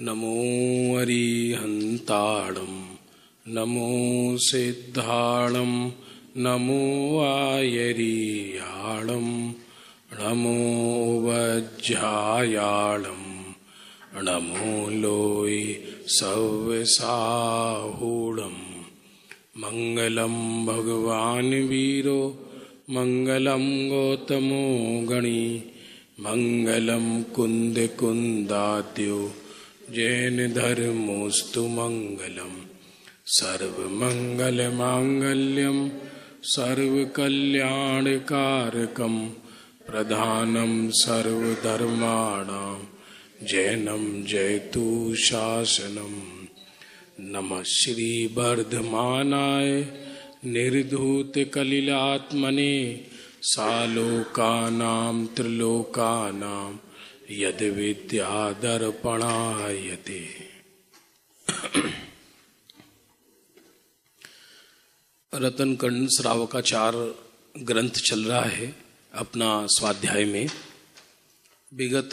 नमो अरिहन्ताणं नमो सिद्धाणं नमो आयरियाणं नमो वज्रायाणं नमो लोय सव्यसाहूणं मंगलं भगवान् वीरो मंगलं गौतमो गणी मंगलं कुंद कुंदाद्यो जैन धर्मोस्तु मंगलम सर्वमंगल मांगल्यम सर्वकल्याणकारकम प्रधानम सर्वधर्माणां जैनम जयतु शासनम। नमः श्री वर्धमानाय निर्धूत कलिलात्मने सालोकानां त्रिलोकानां यद विद्यादर्पणायते। रतनकर्ण श्रावकाचार ग्रंथ चल रहा है अपना स्वाध्याय में। विगत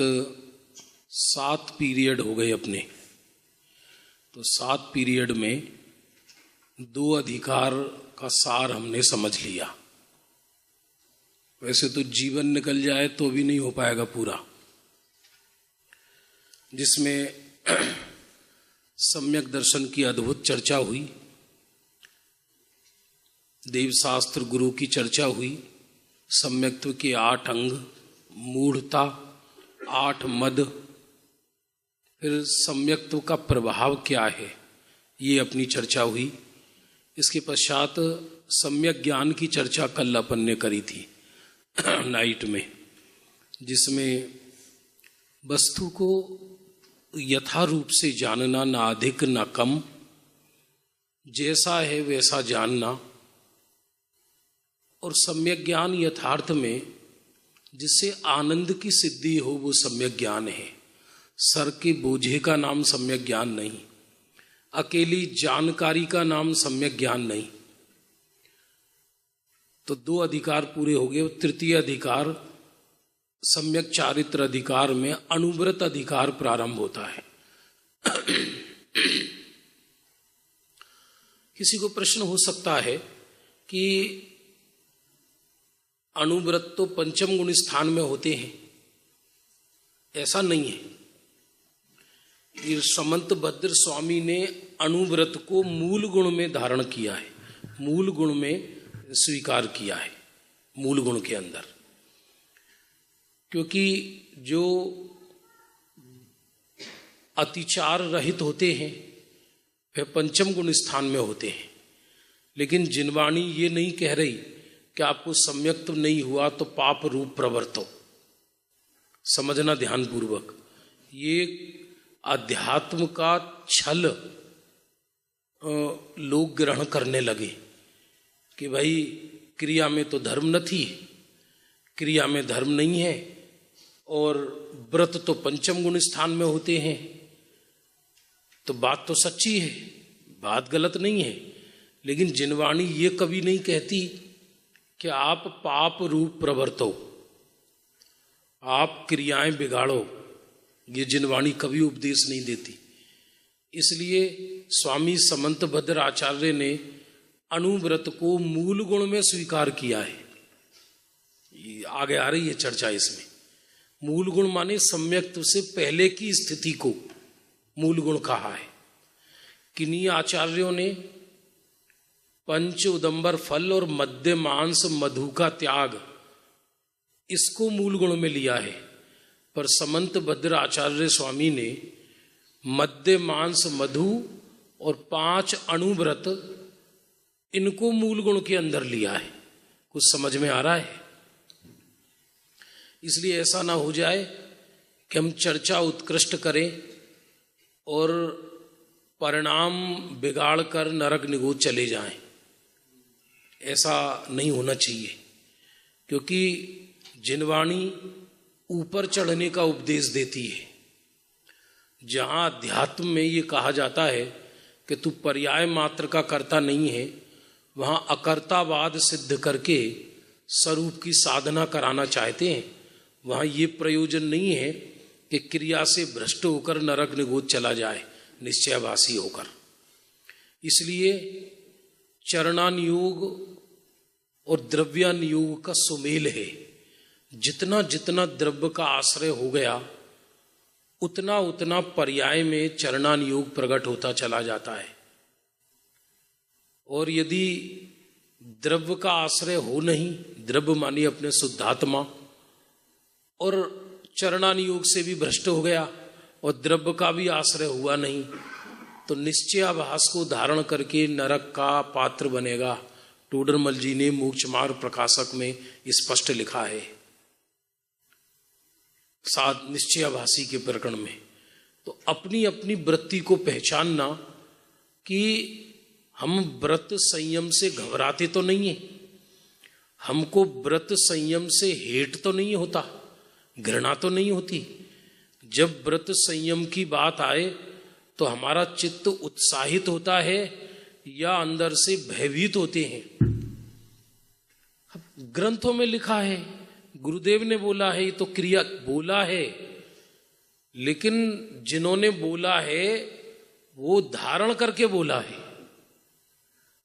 7 पीरियड हो गए अपने, तो 7 पीरियड में 2 अधिकार का सार हमने समझ लिया। वैसे तो जीवन निकल जाए तो भी नहीं हो पाएगा पूरा, जिसमें सम्यक दर्शन की अद्भुत चर्चा हुई, देवशास्त्र गुरु की चर्चा हुई, सम्यक्त्व के 8 अंग, मूढ़ता, 8 मद, फिर सम्यक्त्व का प्रभाव क्या है, ये अपनी चर्चा हुई। इसके पश्चात सम्यक ज्ञान की चर्चा कल अपन ने करी थी नाइट में, जिसमें वस्तु को यथारूप से जानना, ना अधिक ना कम, जैसा है वैसा जानना, और सम्यक ज्ञान यथार्थ में जिससे आनंद की सिद्धि हो वो सम्यक ज्ञान है। सर के बोझे का नाम सम्यक ज्ञान नहीं, अकेली जानकारी का नाम सम्यक ज्ञान नहीं। तो 2 अधिकार पूरे हो गए। तृतीय अधिकार सम्यक चारित्र अधिकार में अनुव्रत अधिकार प्रारंभ होता है। किसी को प्रश्न हो सकता है कि अनुव्रत तो पंचम गुण स्थान में होते हैं, ऐसा नहीं है। ये समंत भद्र स्वामी ने अनुव्रत को मूल गुण में धारण किया है, मूल गुण में स्वीकार किया है, मूल गुण के अंदर। क्योंकि जो अतिचार रहित होते हैं वे पंचम गुण स्थान में होते हैं। लेकिन जिनवाणी ये नहीं कह रही कि आपको सम्यक्त्व नहीं हुआ तो पाप रूप प्रवर्तो। समझना ध्यान पूर्वक, ये अध्यात्म का छल लोग ग्रहण करने लगे कि भाई क्रिया में तो धर्म न थी, क्रिया में धर्म नहीं है, और व्रत तो पंचम गुण स्थान में होते हैं। तो बात तो सच्ची है, बात गलत नहीं है। लेकिन जिनवाणी ये कभी नहीं कहती कि आप पाप रूप प्रवर्तो, आप क्रियाएं बिगाड़ो, ये जिनवाणी कभी उपदेश नहीं देती। इसलिए स्वामी समंत भद्र आचार्य ने अनुव्रत को मूल गुण में स्वीकार किया है। आगे आ रही है चर्चा इसमें। मूल गुण माने सम्यक्त्व से पहले की स्थिति को मूल गुण कहा है। किन्हीं आचार्यों ने पंच उदंबर फल और मध्य मांस मधु का त्याग, इसको मूल गुण में लिया है। पर समंत भद्र आचार्य स्वामी ने मध्य मांस मधु और 5 अणुव्रत, इनको मूल गुण के अंदर लिया है। कुछ समझ में आ रहा है? इसलिए ऐसा ना हो जाए कि हम चर्चा उत्कृष्ट करें और परिणाम बिगाड़ कर नरक निगोद चले जाएं। ऐसा नहीं होना चाहिए, क्योंकि जिनवाणी ऊपर चढ़ने का उपदेश देती है। जहाँ अध्यात्म में ये कहा जाता है कि तू पर्याय मात्र का कर्ता नहीं है, वहाँ अकर्तावाद सिद्ध करके स्वरूप की साधना कराना चाहते हैं। वहाँ ये प्रयोजन नहीं है कि क्रिया से भ्रष्ट होकर नरक निगोद चला जाए निश्चयाभासी होकर। इसलिए चरणान योग और द्रव्यान योग का सुमेल है। जितना जितना द्रव्य का आश्रय हो गया उतना उतना पर्याय में चरणान योग प्रकट होता चला जाता है। और यदि द्रव्य का आश्रय हो नहीं, द्रव्य मानिए अपने शुद्धात्मा, और चरणान योग से भी भ्रष्ट हो गया और द्रव्य का भी आश्रय हुआ नहीं, तो निश्चयाभास को धारण करके नरक का पात्र बनेगा। टोडरमल जी ने मोक्ष मार्ग प्रकाशक में स्पष्ट लिखा है साथ निश्चयाभासी के प्रकरण में। तो अपनी अपनी वृत्ति को पहचानना कि हम व्रत संयम से घबराते तो नहीं है, हमको व्रत संयम से हेट तो नहीं होता, घृणा तो नहीं होती। जब व्रत संयम की बात आए तो हमारा चित्त उत्साहित होता है या अंदर से भयभीत होते हैं। ग्रंथों में लिखा है, गुरुदेव ने बोला है, ये तो क्रिया बोला है, लेकिन जिन्होंने बोला है वो धारण करके बोला है,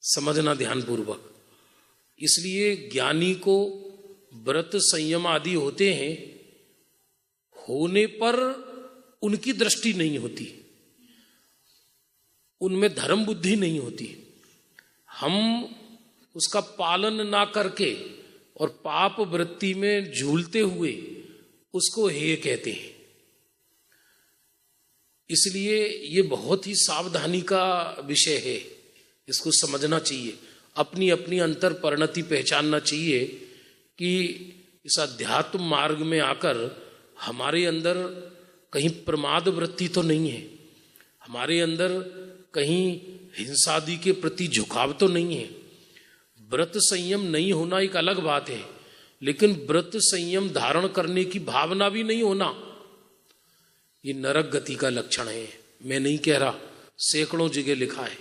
समझना ध्यानपूर्वक। इसलिए ज्ञानी को व्रत संयम आदि होते हैं, होने पर उनकी दृष्टि नहीं होती, उनमें धर्म बुद्धि नहीं होती। हम उसका पालन ना करके और पाप वृत्ति में झूलते हुए उसको हेय कहते हैं। इसलिए ये बहुत ही सावधानी का विषय है, इसको समझना चाहिए, अपनी अपनी अंतर परिणति पहचानना चाहिए कि इस अध्यात्म मार्ग में आकर हमारे अंदर कहीं प्रमाद वृत्ति तो नहीं है, हमारे अंदर कहीं हिंसादि के प्रति झुकाव तो नहीं है। व्रत संयम नहीं होना एक अलग बात है, लेकिन व्रत संयम धारण करने की भावना भी नहीं होना, ये नरक गति का लक्षण है। मैं नहीं कह रहा, सैकड़ों जगह लिखा है।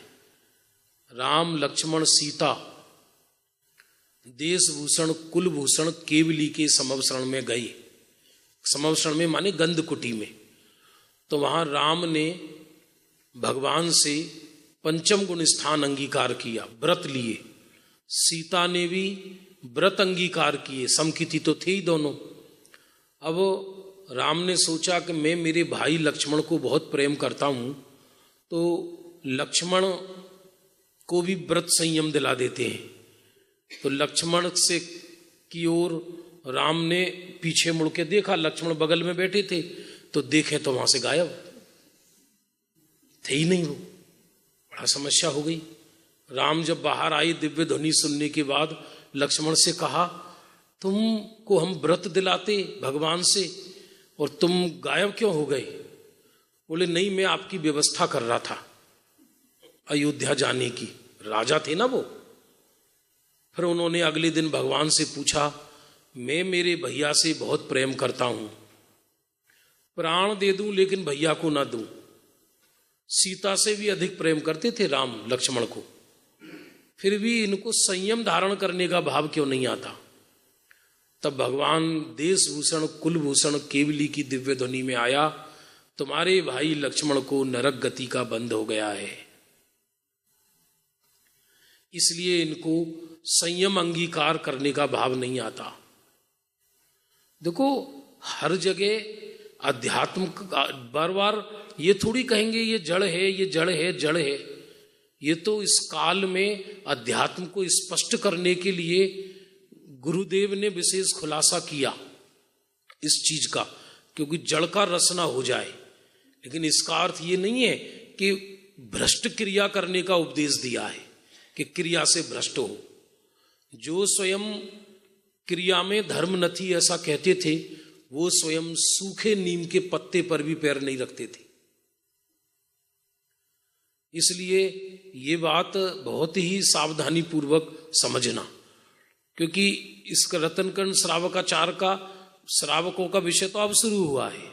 राम लक्ष्मण सीता देशभूषण कुलभूषण केवली के समवसरण में गए, समवसरण में माने गंधकुटी में, तो वहां राम ने भगवान से पंचम गुण स्थान अंगीकार किया, व्रत लिए। सीता ने भी व्रत अंगीकार किए, समकिति तो थे ही दोनों। अब राम ने सोचा कि मैं मेरे भाई लक्ष्मण को बहुत प्रेम करता हूं, तो लक्ष्मण को भी व्रत संयम दिला देते हैं। तो लक्ष्मण से की ओर राम ने पीछे मुड़ के देखा, लक्ष्मण बगल में बैठे थे, तो देखे तो वहां से गायब थे ही नहीं वो। बड़ा समस्या हो गई। राम जब बाहर आई दिव्य ध्वनि सुनने के बाद लक्ष्मण से कहा, तुमको हम व्रत दिलाते भगवान से और तुम गायब क्यों हो गए? बोले नहीं, मैं आपकी व्यवस्था कर रहा था अयोध्या जाने की, राजा थे ना वो। फिर उन्होंने अगले दिन भगवान से पूछा, मैं मेरे भैया से बहुत प्रेम करता हूं, प्राण दे दूं लेकिन भैया को ना दूं। सीता से भी अधिक प्रेम करते थे राम लक्ष्मण को, फिर भी इनको संयम धारण करने का भाव क्यों नहीं आता? तब भगवान देशभूषण कुलभूषण केवली की दिव्य ध्वनि में आया, तुम्हारे भाई लक्ष्मण को नरक गति का बंध हो गया है, इसलिए इनको संयम अंगीकार करने का भाव नहीं आता। देखो हर जगह अध्यात्म बार बार ये थोड़ी कहेंगे ये जड़ है, ये जड़ है, जड़ है। ये तो इस काल में अध्यात्म को स्पष्ट करने के लिए गुरुदेव ने विशेष खुलासा किया इस चीज का, क्योंकि जड़ का रस ना हो जाए। लेकिन इसका अर्थ ये नहीं है कि भ्रष्ट क्रिया करने का उपदेश दिया है कि क्रिया से भ्रष्ट हो। जो स्वयं क्रिया में धर्म न थी ऐसा कहते थे, वो स्वयं सूखे नीम के पत्ते पर भी पैर नहीं रखते थे। इसलिए ये बात बहुत ही सावधानी पूर्वक समझना, क्योंकि इस रतनकर्ण श्रावकाचार का श्रावकों का विषय तो अब शुरू हुआ है।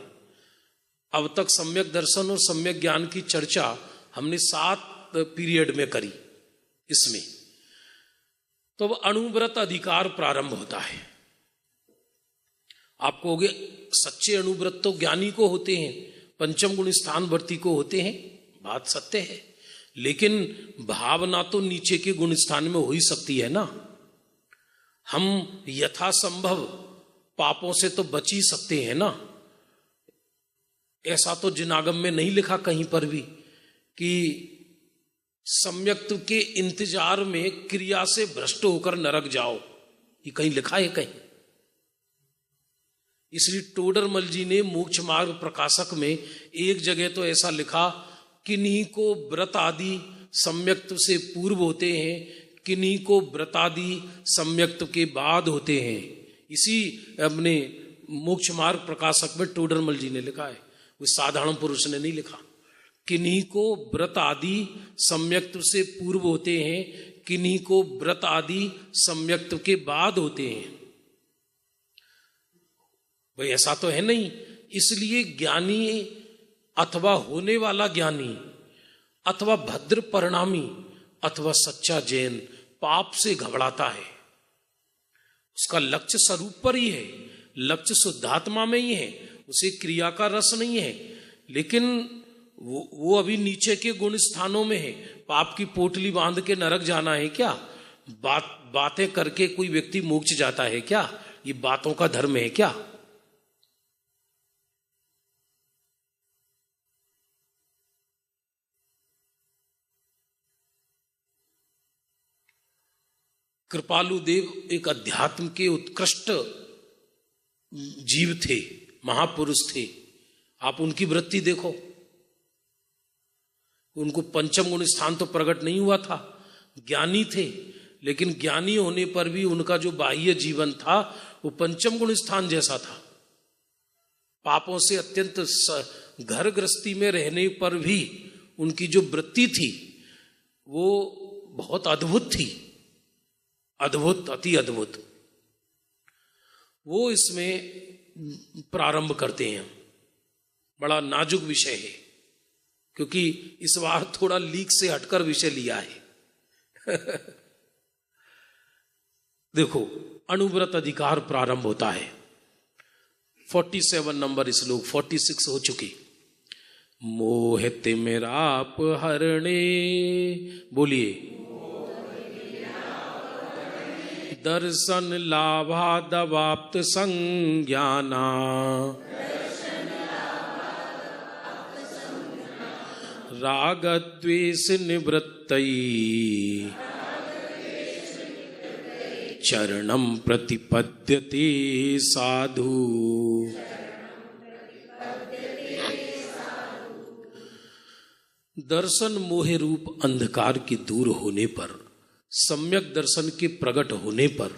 अब तक सम्यक दर्शन और सम्यक ज्ञान की चर्चा हमने 7 पीरियड में करी। इसमें तो अब अणुव्रत अधिकार प्रारंभ होता है। आप कहोगे सच्चे अनुव्रत तो ज्ञानी को होते हैं, पंचम गुण स्थानवर्ती को होते हैं, बात सत्य है, लेकिन भावना तो नीचे के गुण स्थान में हो ही सकती है ना। हम यथासंभव पापों से तो बच ही सकते हैं ना। ऐसा तो जिनागम में नहीं लिखा कहीं पर भी कि सम्यक्त्व के इंतजार में क्रिया से भ्रष्ट होकर नरक जाओ, ये कहीं लिखा है कहीं? इसलिए टोडरमल जी ने मोक्ष मार्ग प्रकाशक में एक जगह तो ऐसा लिखा, किन्हीं को व्रत आदि सम्यक्त्व से पूर्व होते हैं, किन्हीं को व्रत आदि सम्यक्त्व के बाद होते हैं। इसी अपने मोक्ष मार्ग प्रकाशक में टोडरमल जी ने लिखा है, वो साधारण पुरुष ने नहीं लिखा। किन्हीं को व्रत आदि सम्यक्त्व से पूर्व होते हैं, किन्हीं को व्रत आदि सम्यक्त्व के बाद होते हैं। भाई ऐसा तो है नहीं। इसलिए ज्ञानी अथवा होने वाला ज्ञानी अथवा भद्र परिणामी अथवा सच्चा जैन पाप से घबराता है। उसका लक्ष्य स्वरूप पर ही है, लक्ष्य शुद्धात्मा में ही है, उसे क्रिया का रस नहीं है, लेकिन वो अभी नीचे के गुण स्थानों में है। पाप की पोटली बांध के नरक जाना है क्या? बातें करके कोई व्यक्ति मोक्ष जाता है क्या? ये बातों का धर्म है क्या? कृपालु देव एक अध्यात्म के उत्कृष्ट जीव थे, महापुरुष थे। आप उनकी वृत्ति देखो, उनको पंचम गुण स्थान तो प्रकट नहीं हुआ था, ज्ञानी थे, लेकिन ज्ञानी होने पर भी उनका जो बाह्य जीवन था वो पंचम गुण स्थान जैसा था। पापों से अत्यंत घर गृहस्थी में रहने पर भी उनकी जो वृत्ति थी वो बहुत अद्भुत थी, अद्भुत, अति अद्भुत। वो इसमें प्रारंभ करते हैं। बड़ा नाजुक विषय है, क्योंकि इस बार थोड़ा लीक से हटकर विषय लिया है। देखो, अनुव्रत अधिकार प्रारंभ होता है। 47 नंबर श्लोक, 46 हो चुकी। मोहित मेराप हरणे, बोलिए, दर्शन लाभादवाप्त संज्ञाना, राग द्वेष निवृत्तई, चरणम प्रतिपद्यते साधु। दर्शन मोह रूप अंधकार के दूर होने पर, सम्यक दर्शन के प्रकट होने पर,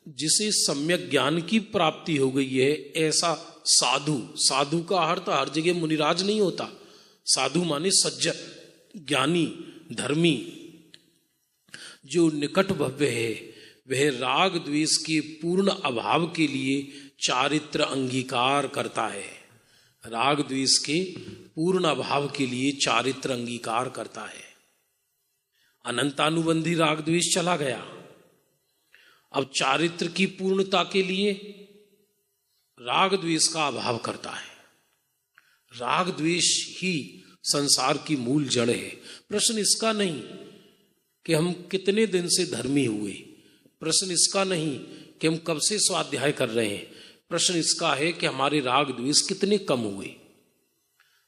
जिसे सम्यक ज्ञान की प्राप्ति हो गई है, ऐसा साधु, साधु का अर्थ हर जगह मुनिराज नहीं होता। साधु माने सज्जन, ज्ञानी, धर्मी। जो निकट भव्य है वह राग द्वेष के पूर्ण अभाव के लिए चारित्र अंगीकार करता है। राग द्वेष के पूर्ण अभाव के लिए चारित्र अंगीकार करता है। अनंतानुबंधी राग द्वेष चला गया, अब चारित्र की पूर्णता के लिए राग द्वेष का अभाव करता है। राग द्वेष ही संसार की मूल जड़ है। प्रश्न इसका नहीं कि हम कितने दिन से धर्मी हुए, प्रश्न इसका नहीं कि हम कब से स्वाध्याय कर रहे हैं, प्रश्न इसका है कि हमारे राग द्वेष कितने कम हुए।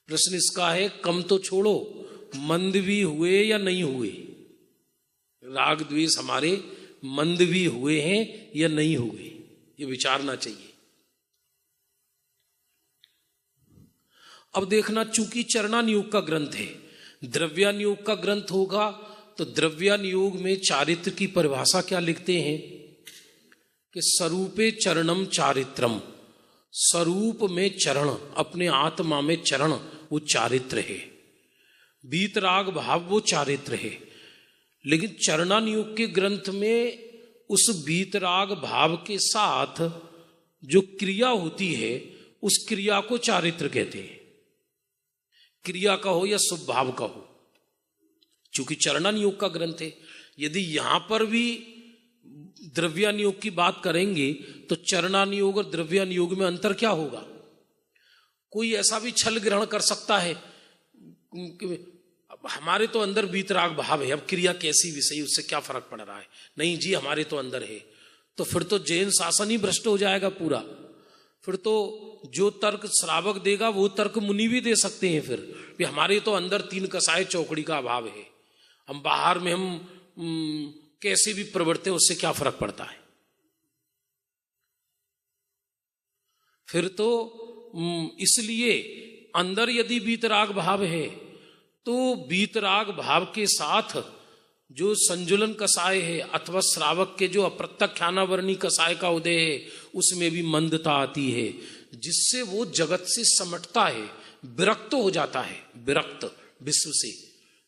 प्रश्न इसका है, कम तो छोड़ो, मंद भी हुए या नहीं हुए। राग द्वेष हमारे मंद भी हुए हैं या नहीं हुए, ये विचारना चाहिए। अब देखना, चूंकि चरणानुयोग का ग्रंथ है, द्रव्यानुयोग का ग्रंथ होगा तो द्रव्यानुयोग में चारित्र की परिभाषा क्या लिखते हैं कि स्वरूपे चरणम चारित्रम, स्वरूप में चरण, अपने आत्मा में चरण वो चारित्र है। बीतराग भाव वो चारित्र है। लेकिन चरणानुयोग के ग्रंथ में उस बीतराग भाव के साथ जो क्रिया होती है उस क्रिया को चारित्र कहते हैं। क्रिया का हो या शुभ भाव का हो, चूंकि चरणानुयोग का ग्रंथ है। यदि यहां पर भी द्रव्यानुयोग की बात करेंगे तो चरणानुयोग और द्रव्यानुयोग में अंतर क्या होगा? कोई ऐसा भी छल ग्रहण कर सकता है हमारे तो अंदर वीतराग भाव है, अब क्रिया कैसी भी सही, उससे क्या फर्क पड़ रहा है? नहीं जी, हमारे तो अंदर है। तो फिर तो जैन शासन ही भ्रष्ट हो जाएगा पूरा। फिर तो जो तर्क श्रावक देगा वो तर्क मुनि भी दे सकते हैं फिर भी हमारे तो अंदर तीन कसाय चौकड़ी का अभाव है, हम बाहर में हम कैसे भी प्रवृत्ति हैं, उससे क्या फर्क पड़ता है? फिर तो इसलिए अंदर यदि वीतराग भाव है तो वीतराग भाव के साथ जो संजुलन कसाय है अथवा श्रावक के जो अप्रत्यक्षानावरणी कसाय का उदय है उसमें भी मंदता आती है, जिससे वो जगत से समटता है, विरक्त हो जाता है, विरक्त विश्व से।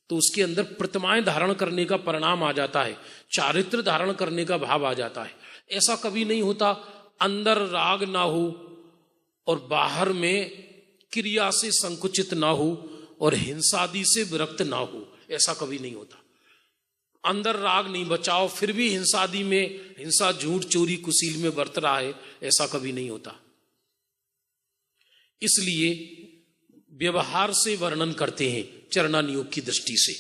तो उसके अंदर प्रतिमाएं धारण करने का परिणाम आ जाता है, चारित्र धारण करने का भाव आ जाता है। ऐसा कभी नहीं होता अंदर राग ना हो और बाहर में क्रिया से संकुचित ना हो और हिंसादि से विरक्त ना हो, ऐसा कभी नहीं होता। अंदर राग नहीं बचाओ फिर भी हिंसादि में, हिंसा झूठ चोरी कुशील में बरत रहा है, ऐसा कभी नहीं होता। इसलिए व्यवहार से वर्णन करते हैं चरणानुयोग की दृष्टि से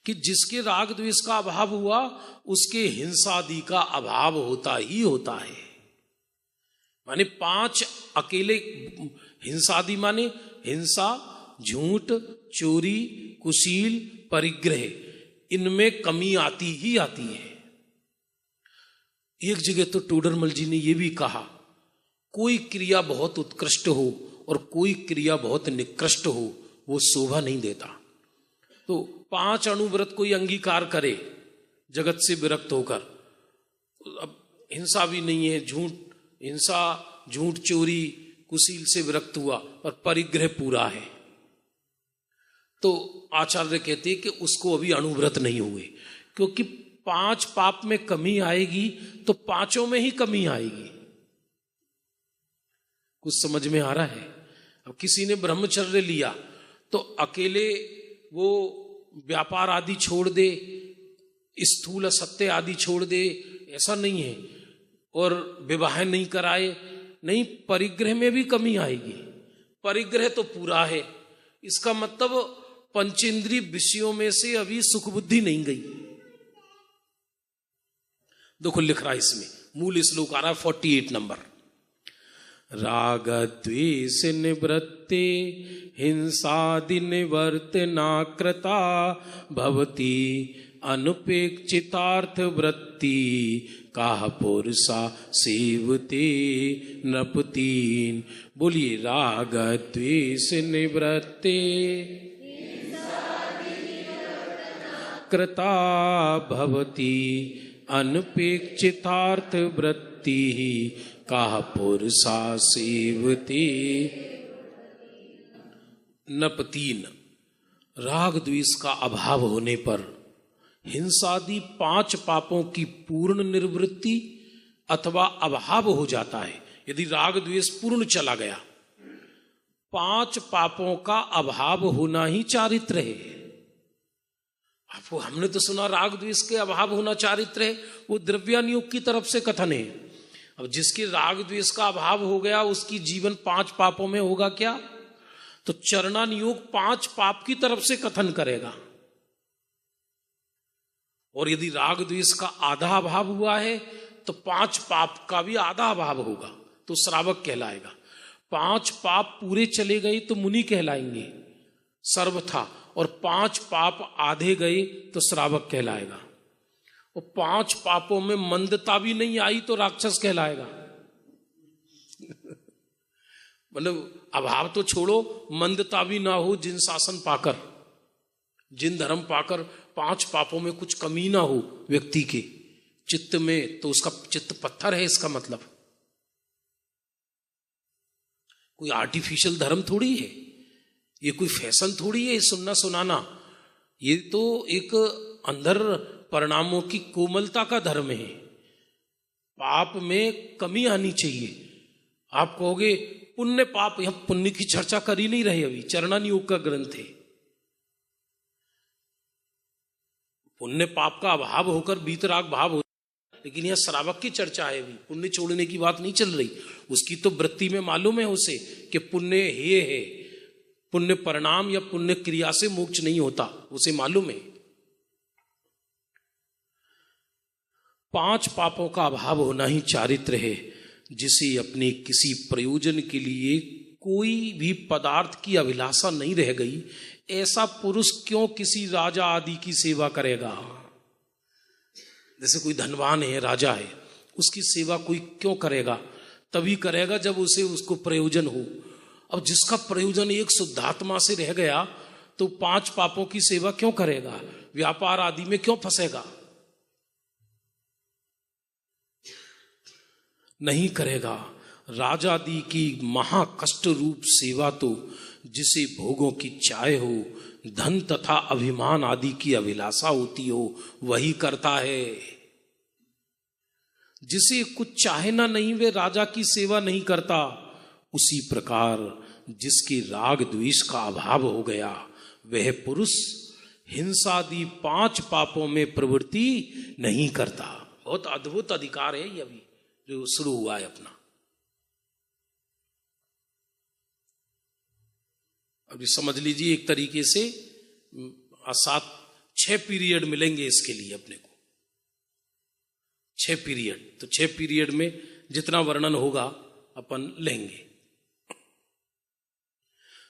कि जिसके राग द्वेष का अभाव हुआ उसके हिंसादि का अभाव होता ही होता है। माने 5 अकेले हिंसादि माने हिंसा, झूठ, चोरी, कुशील, परिग्रह, इनमें कमी आती ही आती है। एक जगह तो टोडरमल जी ने यह भी कहा कोई क्रिया बहुत उत्कृष्ट हो और कोई क्रिया बहुत निकृष्ट हो वो शोभा नहीं देता। तो 5 अणुव्रत कोई अंगीकार करे जगत से विरक्त होकर, अब हिंसा भी नहीं है, हिंसा झूठ चोरी कुशील से विरक्त हुआ और परिग्रह पूरा है, तो आचार्य कहते हैं कि उसको अभी अणुव्रत नहीं हुए, क्योंकि 5 पाप में कमी आएगी तो 5 में ही कमी आएगी। कुछ समझ में आ रहा है? अब किसी ने ब्रह्मचर्य लिया तो अकेले वो व्यापार आदि छोड़ दे, स्थूल सत्य आदि छोड़ दे, ऐसा नहीं है, और विवाह नहीं कराए, नहीं, परिग्रह में भी कमी आएगी। परिग्रह तो पूरा है, इसका मतलब पंचेंद्रिय विषयों में से अभी सुख बुद्धि नहीं गई। देखो लिख रहा है इसमें, मूल श्लोक आ रहा है 48 नंबर। राग द्वेष निवृत्ते हिंसादि निवर्तना कृता भवती अनुपेक्षितार्थ वृत्ति काह पुरुषा सेवते नृपतीन। बोलिए, राग द्वेष निवृत्ते कृता भवती अनुपेक्षितार्थ वृत्ति काह पुरुषा सेवते नृपतीन। राग द्वेष का अभाव होने पर हिंसादि 5 पापों की पूर्ण निर्वृत्ति अथवा अभाव हो जाता है। यदि राग द्वेष पूर्ण चला गया, 5 पापों का अभाव होना ही चारित्र है। आपको हमने तो सुना राग द्वेष के अभाव होना चारित्र है, वो द्रव्यानुयोग की तरफ से कथन है। अब जिसके राग द्वेष का अभाव हो गया उसकी जीवन 5 पापों में होगा क्या? तो चरणानुयोग 5 पाप की तरफ से कथन करेगा। और यदि राग द्वेष का आधा अभाव हुआ है तो 5 पाप का भी आधा अभाव होगा तो श्रावक कहलाएगा। 5 पाप पूरे चले गए तो मुनि कहलाएंगे सर्वथा, और 5 पाप आधे गए तो श्रावक कहलाएगा। और 5 पापों में मंदता भी नहीं आई तो राक्षस कहलाएगा। मतलब अभाव तो छोड़ो, मंदता भी ना हो, जिन शासन पाकर, जिन धर्म पाकर 5 पापों में कुछ कमी ना हो व्यक्ति के चित्त में, तो उसका चित्त पत्थर है। इसका मतलब कोई आर्टिफिशियल धर्म थोड़ी है, ये कोई फैशन थोड़ी है सुनना सुनाना, ये तो एक अंदर परिणामों की कोमलता का धर्म है। पाप में कमी आनी चाहिए। आप कहोगे पुण्य पाप, यहां पुण्य की चर्चा कर ही नहीं रहे, अभी चरणानुयोग का ग्रंथ है। पुण्य पाप का अभाव होकर वीतराग भाव लेकिन यह श्रावक की चर्चा है, भी पुण्य छोड़ने की बात नहीं चल रही। उसकी तो वृत्ति में मालूम है उसे कि पुण्य है, पुण्य परिणाम या पुण्य क्रिया से मोक्ष नहीं होता, उसे मालूम है। 5 पापों का अभाव होना ही चारित्र है, जिसे अपने किसी प्रयोजन के लिए कोई भी पदार्थ की अभिलाषा नहीं रह गई, ऐसा पुरुष क्यों किसी राजा आदि की सेवा करेगा। जैसे कोई धनवान है, राजा है, उसकी सेवा कोई क्यों करेगा, तभी करेगा जब उसे उसको प्रयोजन हो। अब जिसका प्रयोजन एक शुद्धात्मा से रह गया तो 5 पापों की सेवा क्यों करेगा, व्यापार आदि में क्यों फंसेगा, नहीं करेगा। राजादि की महाकष्ट रूप सेवा तो जिसे भोगों की चाह हो, धन तथा अभिमान आदि की अभिलाषा होती हो, वही करता है। जिसे कुछ चाहना नहीं वे राजा की सेवा नहीं करता। उसी प्रकार जिसके राग द्वेष का अभाव हो गया, वह पुरुष हिंसादि 5 पापों में प्रवृत्ति नहीं करता। बहुत अद्भुत अधिकार है ये अभी जो शुरू हुआ है अपना। अभी समझ लीजिए एक तरीके से 6 पीरियड मिलेंगे इसके लिए अपने को, 6 पीरियड। तो 6 पीरियड में जितना वर्णन होगा अपन लेंगे।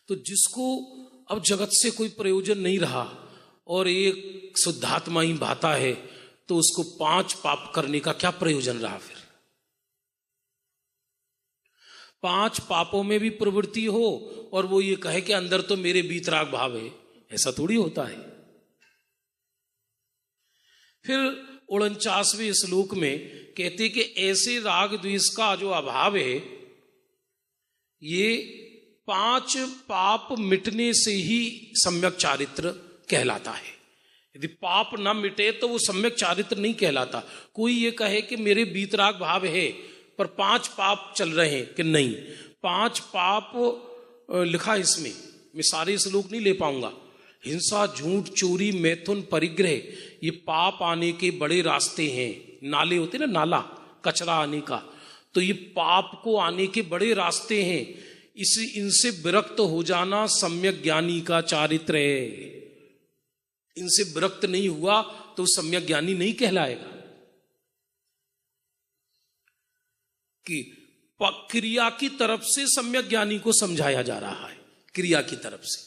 तो जिसको अब जगत से कोई प्रयोजन नहीं रहा और एक शुद्धात्मा ही भाता है, तो उसको 5 पाप करने का क्या प्रयोजन रहा। फिर 5 पापों में भी प्रवृत्ति हो और वो ये कहे कि अंदर तो मेरे बीतराग भाव है, ऐसा थोड़ी होता है। फिर 49वें श्लोक में कहते कि ऐसे राग द्वेष का जो अभाव है, ये 5 पाप मिटने से ही सम्यक चारित्र कहलाता है। यदि पाप ना मिटे तो वो सम्यक चारित्र नहीं कहलाता। कोई ये कहे कि मेरे बीतराग भाव है पर 5 पाप चल रहे हैं, कि नहीं, 5 पाप लिखा इसमें, मैं सारे श्लोक नहीं ले पाऊंगा। हिंसा, झूठ, चोरी, मैथुन, परिग्रह, ये पाप आने के बड़े रास्ते हैं। नाले होते ना, नाला कचरा आने का, तो ये पाप को आने के बड़े रास्ते हैं। इनसे विरक्त हो जाना सम्यक ज्ञानी का चारित्र है। इनसे विरक्त नहीं हुआ तो सम्यक ज्ञानी नहीं कहलाएगा। कि क्रिया की तरफ से सम्यक ज्ञानी को समझाया जा रहा है, क्रिया की तरफ से।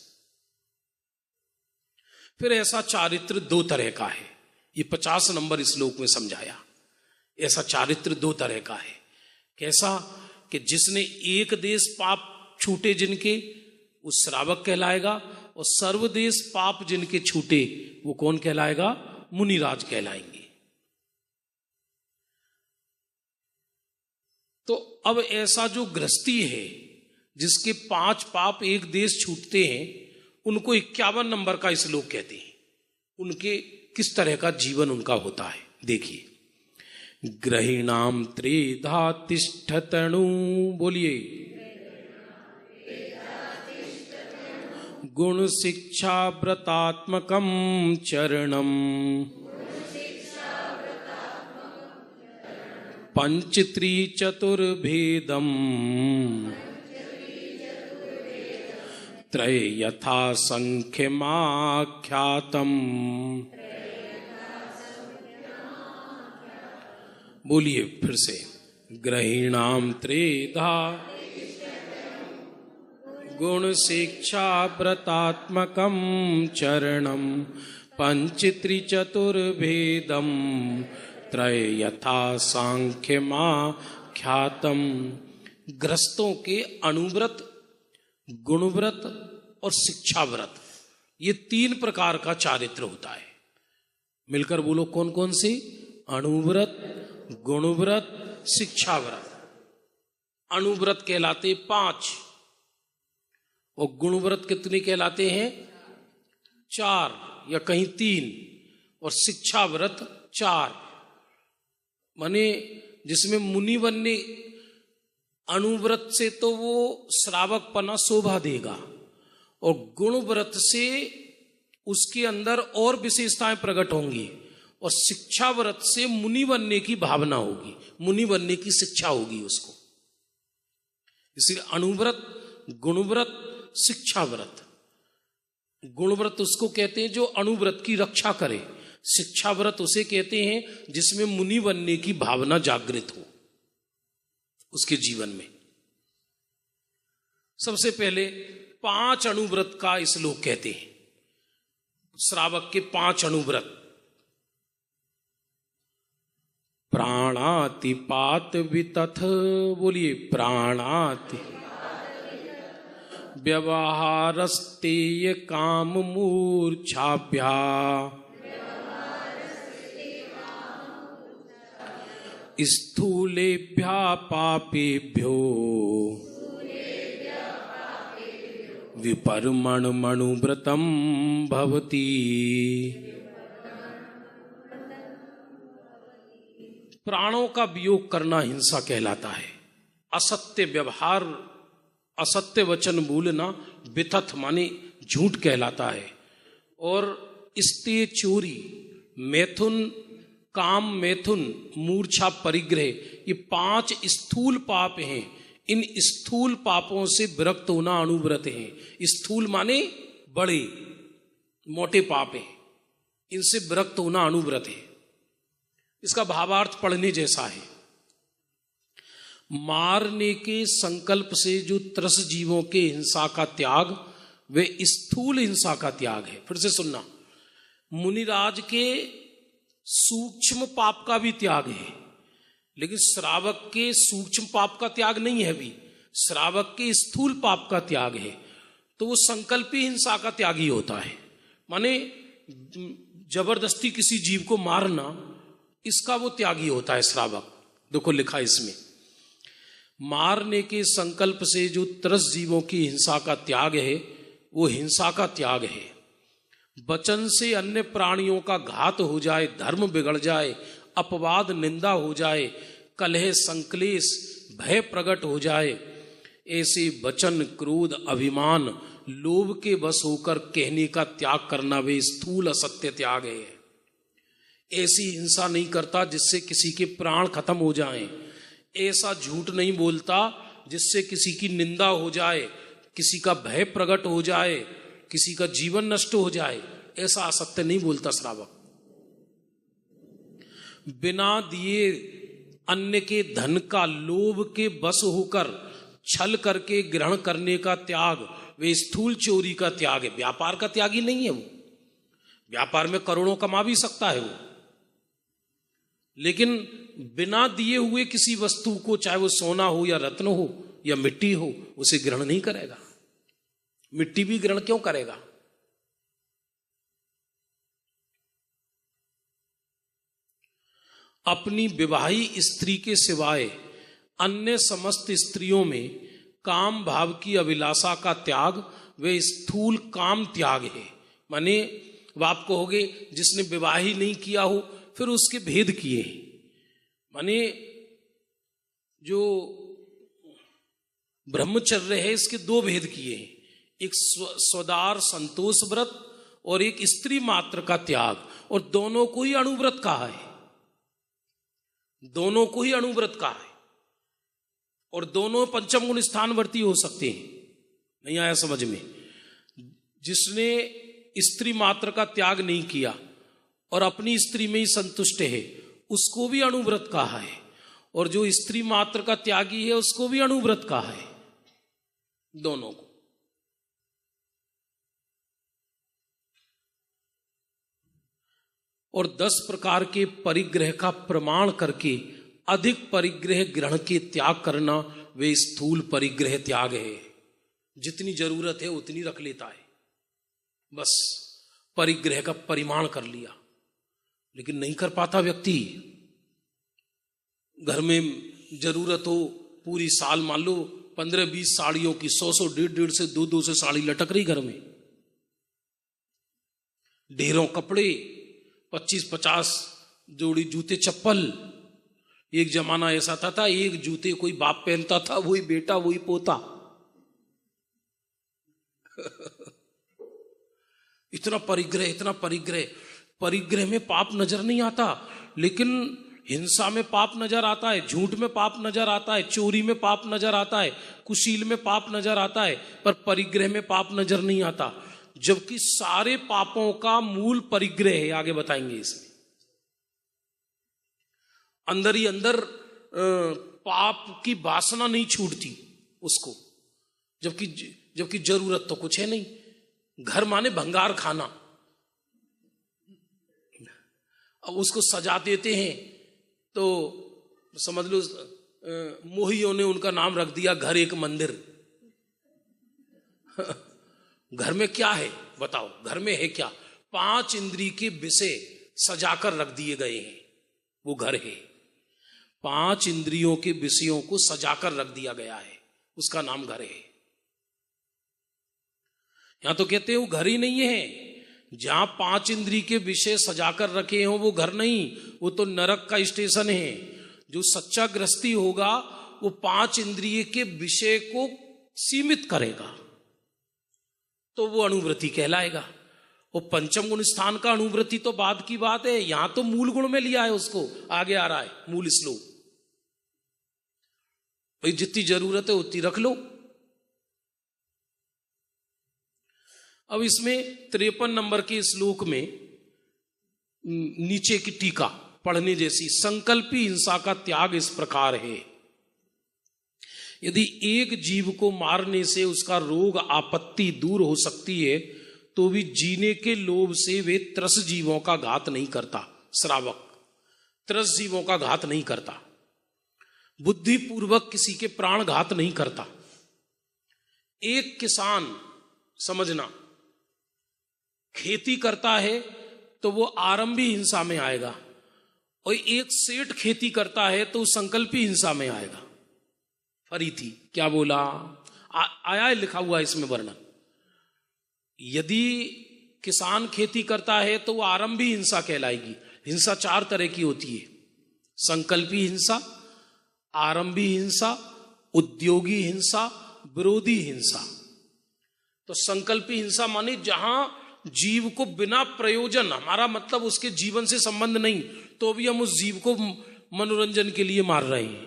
फिर ऐसा चारित्र 2 तरह का है, ये 50 नंबर श्लोक में समझाया। ऐसा चारित्र 2 तरह का है। कैसा कि जिसने एक देश पाप छूटे जिनके, वो श्रावक कहलाएगा, और सर्वदेश पाप जिनके छूटे वो कौन कहलाएगा, मुनिराज कहलाएंगे। तो अब ऐसा जो गृहस्थी है जिसके 5 पाप एक देश छूटते हैं, उनको 51 नंबर का श्लोक कहते हैं। उनके किस तरह का जीवन उनका होता है देखिए। ग्रहीणाम त्रेधा तिष्ठतनु, बोलिए, गुण शिक्षा व्रतात्मकम चरणम, पंचत्री चतुर्भेदम, त्रय यथा संख्यमाख्यातम। बोलिए फिर से, ग्रहीणाम त्रेधा गुण शिक्षा व्रतात्मकम चरणम, पंचत्री चतुर्भेदम, त्रय यथा सांख्यमाख्यातम। ग्रस्तों के अणुव्रत, गुणव्रत और शिक्षा व्रत, ये 3 प्रकार का चारित्र होता है। मिलकर बोलो कौन कौन से? अणुव्रत, गुणव्रत, शिक्षा व्रत। अणुव्रत कहलाते 5 और गुणव्रत कितने कहलाते हैं? 4 या कहीं 3, और शिक्षा व्रत 4। माने जिसमें मुनि बनने, अणुव्रत से तो वो श्रावकपना शोभा देगा, और गुणव्रत से उसके अंदर और विशेषताएं प्रकट होंगी, और शिक्षा व्रत से मुनि बनने की भावना होगी, मुनि बनने की शिक्षा होगी उसको। इसलिए अणुव्रत, गुणव्रत, शिक्षा व्रत। गुणव्रत उसको कहते हैं जो अणुव्रत की रक्षा करे, शिक्षा व्रत उसे कहते हैं जिसमें मुनि बनने की भावना जागृत हो उसके जीवन में। सबसे पहले 5 अणुव्रत का श्लोक कहते हैं, श्रावक के 5 अणुव्रत। प्राणातिपात वितथ, बोलिए प्राणाति, व्यवहारस्तेय काम मूर्छाभ्या, स्थूलेभ्या पापेभ्यो विपर्मणमणुव्रतम भवति। प्राणों का वियोग करना हिंसा कहलाता है। असत्य व्यवहार, असत्य वचन बोलना वितथ माने झूठ कहलाता है। और स्ते चोरी, मैथुन, काम मैथुन, मूर्छा परिग्रह, ये 5 स्थूल पाप हैं। इन स्थूल पापों से विरक्त होना अणुव्रत है। स्थूल माने बड़े मोटे पाप हैं, इनसे विरक्त होना अणुव्रत है। इसका भावार्थ पढ़ने जैसा है। मारने के संकल्प से जो त्रस जीवों के हिंसा का त्याग, वे स्थूल हिंसा का त्याग है। फिर से सुनना, मुनिराज के सूक्ष्म पाप का भी त्याग है, लेकिन श्रावक के सूक्ष्म पाप का त्याग नहीं है। भी श्रावक के स्थूल पाप का त्याग है। तो वो संकल्पी हिंसा का त्यागी होता है, माने जबरदस्ती किसी जीव को मारना, इसका वो त्यागी होता है श्रावक। देखो लिखा इसमें, मारने के संकल्प से जो त्रस जीवों की हिंसा का त्याग है, वो हिंसा का त्याग है। वचन से अन्य प्राणियों का घात हो जाए, धर्म बिगड़ जाए, अपवाद निंदा हो जाए, कलह संक्लेश भय प्रकट हो जाए, ऐसे वचन क्रोध अभिमान लोभ के वश होकर कहने का त्याग करना वे स्थूल असत्य त्याग है। ऐसी हिंसा नहीं करता जिससे किसी के प्राण खत्म हो जाएं। ऐसा झूठ नहीं बोलता जिससे किसी की निंदा हो जाए, किसी का भय प्रकट हो जाए, किसी का जीवन नष्ट हो जाए। ऐसा असत्य नहीं बोलता श्रावक। बिना दिए अन्य के धन का लोभ के बस होकर छल करके ग्रहण करने का त्याग, वे स्थूल चोरी का त्याग है। व्यापार का त्यागी नहीं है वो। व्यापार में करोड़ों कमा भी सकता है वो, लेकिन बिना दिए हुए किसी वस्तु को, चाहे वो सोना हो या रत्न हो या मिट्टी हो, उसे ग्रहण नहीं करेगा। मिट्टी भी ग्रहण क्यों करेगा? अपनी विवाही स्त्री के सिवाय अन्य समस्त स्त्रियों में काम भाव की अभिलाषा का त्याग वे स्थूल काम त्याग है। माने आप कहोगे जिसने विवाह ही नहीं किया हो, फिर उसके भेद किए हैं। माने जो ब्रह्मचर्य है इसके 2 भेद किए हैं, एक स्वदार संतोष व्रत और एक स्त्री मात्र का त्याग, और दोनों को ही अणुव्रत कहा है। दोनों को ही अणुव्रत कहा है, और दोनों पंचम गुण स्थानवर्ती हो सकते हैं। नहीं आया समझ में? जिसने स्त्री मात्र का त्याग नहीं किया और अपनी स्त्री में ही संतुष्ट है, उसको भी अणुव्रत कहा है, और जो स्त्री मात्र का त्यागी है उसको भी अणुव्रत कहा है। दोनों को। और 10 प्रकार के परिग्रह का प्रमाण करके अधिक परिग्रह ग्रहण के त्याग करना वे स्थूल परिग्रह त्याग है। जितनी जरूरत है उतनी रख लेता है, बस परिग्रह का परिमाण कर लिया। लेकिन नहीं कर पाता व्यक्ति। घर में जरूरत हो पूरी साल, मान लो 15-20 साड़ियों की, 100 150 से 200 से साड़ी लटक रही घर में, ढेरों कपड़े, 25-50 जोड़ी जूते चप्पल। एक जमाना ऐसा था एक जूते कोई बाप पहनता था, वही बेटा वही पोता। इतना परिग्रह, इतना परिग्रह। परिग्रह में पाप नजर नहीं आता, लेकिन हिंसा में पाप नजर आता है, झूठ में पाप नजर आता है, चोरी में पाप नजर आता है, कुशील में पाप नजर आता है, पर परिग्रह में पाप नजर नहीं आता। जबकि सारे पापों का मूल परिग्रह है, आगे बताएंगे इसमें। अंदर ही अंदर पाप की वासना नहीं छूटती उसको, जबकि जरूरत तो कुछ है नहीं। घर माने भंगार खाना, अब उसको सजा देते हैं तो समझ लो मोहियों ने उनका नाम रख दिया घर एक मंदिर। घर में क्या है बताओ, घर में है क्या? 5 इंद्रिय के विषय सजाकर रख दिए गए हैं, वो घर है। 5 इंद्रियों के विषयों को सजाकर रख दिया गया है, उसका नाम घर है। यहां तो कहते हैं वो घर ही नहीं है। जहां 5 इंद्रिय के विषय सजाकर रखे हो वो घर नहीं, वो तो नरक का स्टेशन है। जो सच्चा गृहस्थी होगा वो 5 इंद्रिय के विषय को सीमित करेगा तो वो अणुव्रति कहलाएगा। वो पंचम गुण स्थान का अणुव्रति तो बाद की बात है, यहां तो मूल गुण में लिया है उसको। आगे आ रहा है मूल श्लोक, भाई जितनी जरूरत है उतनी रख लो। अब इसमें 53 नंबर के श्लोक में नीचे की टीका पढ़ने जैसी, संकल्पी हिंसा का त्याग इस प्रकार है। यदि एक जीव को मारने से उसका रोग आपत्ति दूर हो सकती है तो भी जीने के लोभ से वे 30 जीवों का घात नहीं करता। श्रावक 30 जीवों का घात नहीं करता, बुद्धिपूर्वक किसी के प्राण घात नहीं करता। एक किसान समझना खेती करता है तो वो आरंभी हिंसा में आएगा, और एक सेठ खेती करता है तो संकल्पी हिंसा में आएगा। फरी थी क्या बोला, आया है लिखा हुआ इसमें वर्णन। यदि किसान खेती करता है तो वो आरंभी हिंसा कहलाएगी। हिंसा 4 तरह की होती है, संकल्पी हिंसा, आरंभी हिंसा, उद्योगी हिंसा, विरोधी हिंसा। तो संकल्पी हिंसा माने जहां जीव को बिना प्रयोजन, हमारा मतलब उसके जीवन से संबंध नहीं, तो भी हम उस जीव को मनोरंजन के लिए मार रहे हैं,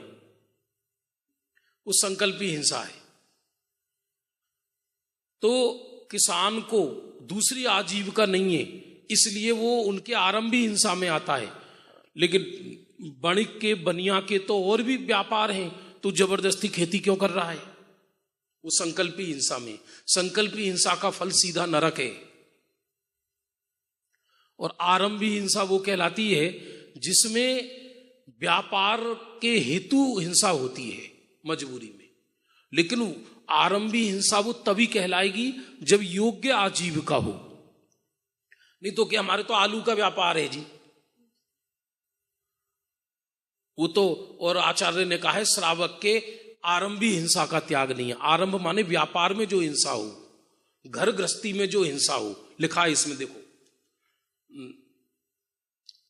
वो संकल्पी हिंसा है। तो किसान को दूसरी आजीविका नहीं है, इसलिए वो उनके आरंभी हिंसा में आता है। लेकिन वणिक के, बनिया के तो और भी व्यापार हैं, तो जबरदस्ती खेती क्यों कर रहा है? वो संकल्पी हिंसा में। संकल्पी हिंसा का फल सीधा नरक है। और आरंभी हिंसा वो कहलाती है जिसमें व्यापार के हेतु हिंसा होती है मजबूरी में। लेकिन आरंभी हिंसा वो तभी कहलाएगी जब योग्य आजीविका हो। नहीं तो क्या हमारे तो आलू का व्यापार है जी, वो तो। और आचार्य ने कहा है श्रावक के आरंभी हिंसा का त्याग नहीं है। आरंभ माने व्यापार में जो हिंसा हो, घर गृहस्थी में जो हिंसा हो, लिखा है इसमें देखो।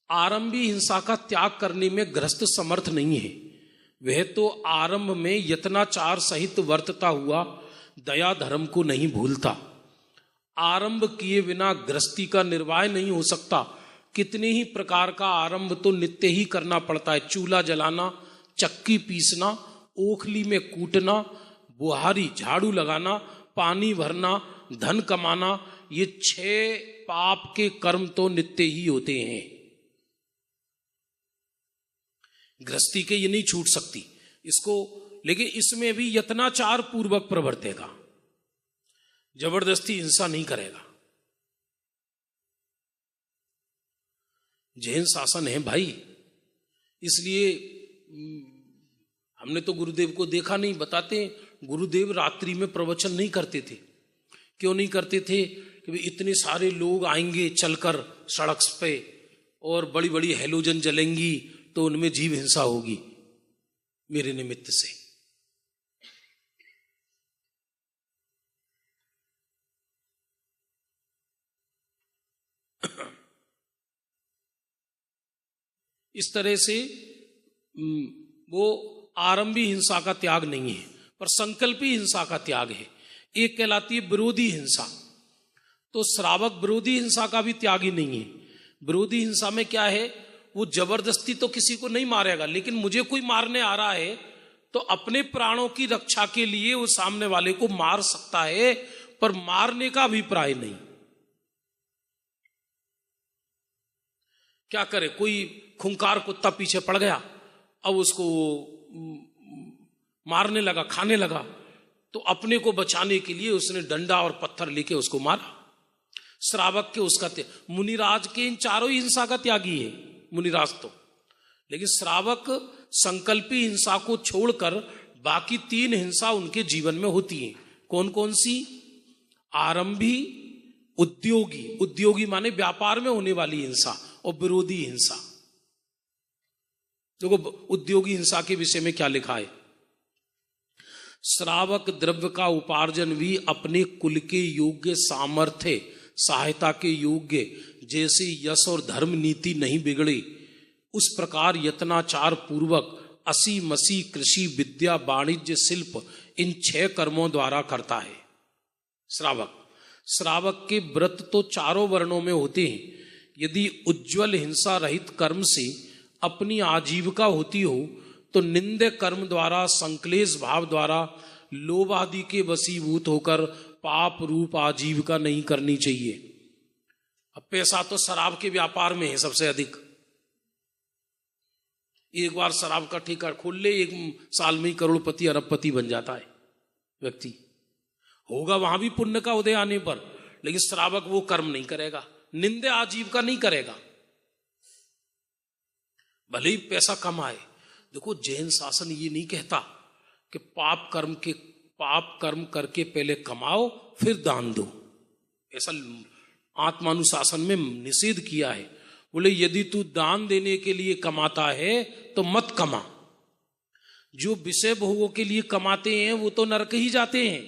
आरंभी हिंसा का त्याग करने में गृहस्थ समर्थ नहीं है। वह तो आरंभ में यत्नाचार सहित वर्तता हुआ दया धर्म को नहीं भूलता। आरंभ किए बिना गृहस्थी का निर्वाह नहीं हो सकता। कितने ही प्रकार का आरंभ तो नित्य ही करना पड़ता है। चूल्हा जलाना, चक्की पीसना, ओखली में कूटना, बुहारी झाड़ू लगाना, पानी भरना, धन कमाना, ये 6 पाप के कर्म तो नित्य ही होते हैं। गृहस्थी के ये नहीं छूट सकती इसको। लेकिन इसमें भी यत्नाचार पूर्वक प्रवर्तेगा, जबरदस्ती हिंसा नहीं करेगा। जैन शासन है भाई, इसलिए हमने तो गुरुदेव को देखा नहीं। बताते गुरुदेव रात्रि में प्रवचन नहीं करते थे। क्यों नहीं करते थे? कि इतने सारे लोग आएंगे चलकर सड़क पे और बड़ी बड़ी हैलोजन जलेंगी तो उनमें जीव हिंसा होगी मेरे निमित्त से। इस तरह से वो आरंभी हिंसा का त्याग नहीं है, पर संकल्पी हिंसा का त्याग है। एक कहलाती है विरोधी हिंसा। तो श्रावक विरोधी हिंसा का भी त्यागी नहीं है। विरोधी हिंसा में क्या है, वो जबरदस्ती तो किसी को नहीं मारेगा, लेकिन मुझे कोई मारने आ रहा है तो अपने प्राणों की रक्षा के लिए वो सामने वाले को मार सकता है, पर मारने का अभिप्राय नहीं। क्या करे, कोई खूंखार कुत्ता पीछे पड़ गया, अब उसको मारने लगा, खाने लगा, तो अपने को बचाने के लिए उसने डंडा और पत्थर लेके उसको मारा। श्रावक के उसका मुनिराज के इन चारों ही हिंसा का त्यागी है मुनिराज तो, लेकिन श्रावक संकल्पी हिंसा को छोड़कर बाकी 3 हिंसा उनके जीवन में होती हैं। कौन कौन सी? आरंभी, उद्योगी, उद्योगी माने व्यापार में होने वाली हिंसा, और विरोधी हिंसा। देखो उद्योगी हिंसा के विषय में क्या लिखा है। श्रावक द्रव्य का उपार्जन भी अपने कुल के योग्य सामर्थ्य सहायता के योग्य, जैसे यश और धर्म नीति नहीं बिगड़े उस प्रकार यत्नाचार पूर्वक असी मसी कृषि विद्या वाणिज्य शिल्प इन 6 कर्मों द्वारा करता है श्रावक। श्रावक के व्रत तो 4 वर्णों में होते हैं। यदि उज्ज्वल हिंसा रहित कर्म से अपनी आजीविका होती हो तो निंदे कर्म द्वारा संक्लेश भाव द्वारा लोभ आदि के वशीभूत होकर पाप रूप आजीविका नहीं करनी चाहिए। अब पैसा तो शराब के व्यापार में है सबसे अधिक। एक बार शराब का ठेका खोल ले, 1 साल में ही करोड़पति अरबपति बन जाता है व्यक्ति। होगा वहां भी पुण्य का उदय आने पर, लेकिन श्रावक वो कर्म नहीं करेगा, निंदे आजीविका नहीं करेगा, भले ही पैसा कमाए। देखो जैन शासन ये नहीं कहता कि पाप कर्म करके पहले कमाओ फिर दान दो, ऐसा आत्मानुशासन में निषेध किया है। बोले यदि तू दान देने के लिए कमाता है तो मत कमा। जो विषय भोगों के लिए कमाते हैं वो तो नरक ही जाते हैं,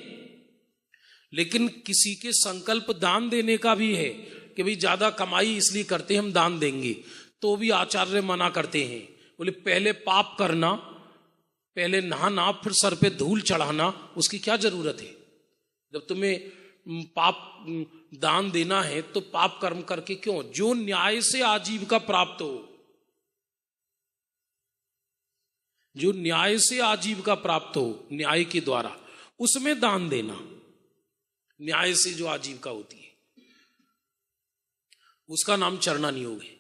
लेकिन किसी के संकल्प दान देने का भी है कि भाई ज्यादा कमाई इसलिए करते हम दान देंगे, तो भी आचार्य मना करते हैं। बोले पहले पाप करना, पहले नहाना, फिर सर पे धूल चढ़ाना, उसकी क्या जरूरत है? जब तुम्हें पाप दान देना है तो पाप कर्म करके क्यों? जो न्याय से आजीविका प्राप्त हो, जो न्याय से आजीविका प्राप्त हो, न्याय के द्वारा, उसमें दान देना। न्याय से जो आजीविका होती है उसका नाम चरणानी योग है।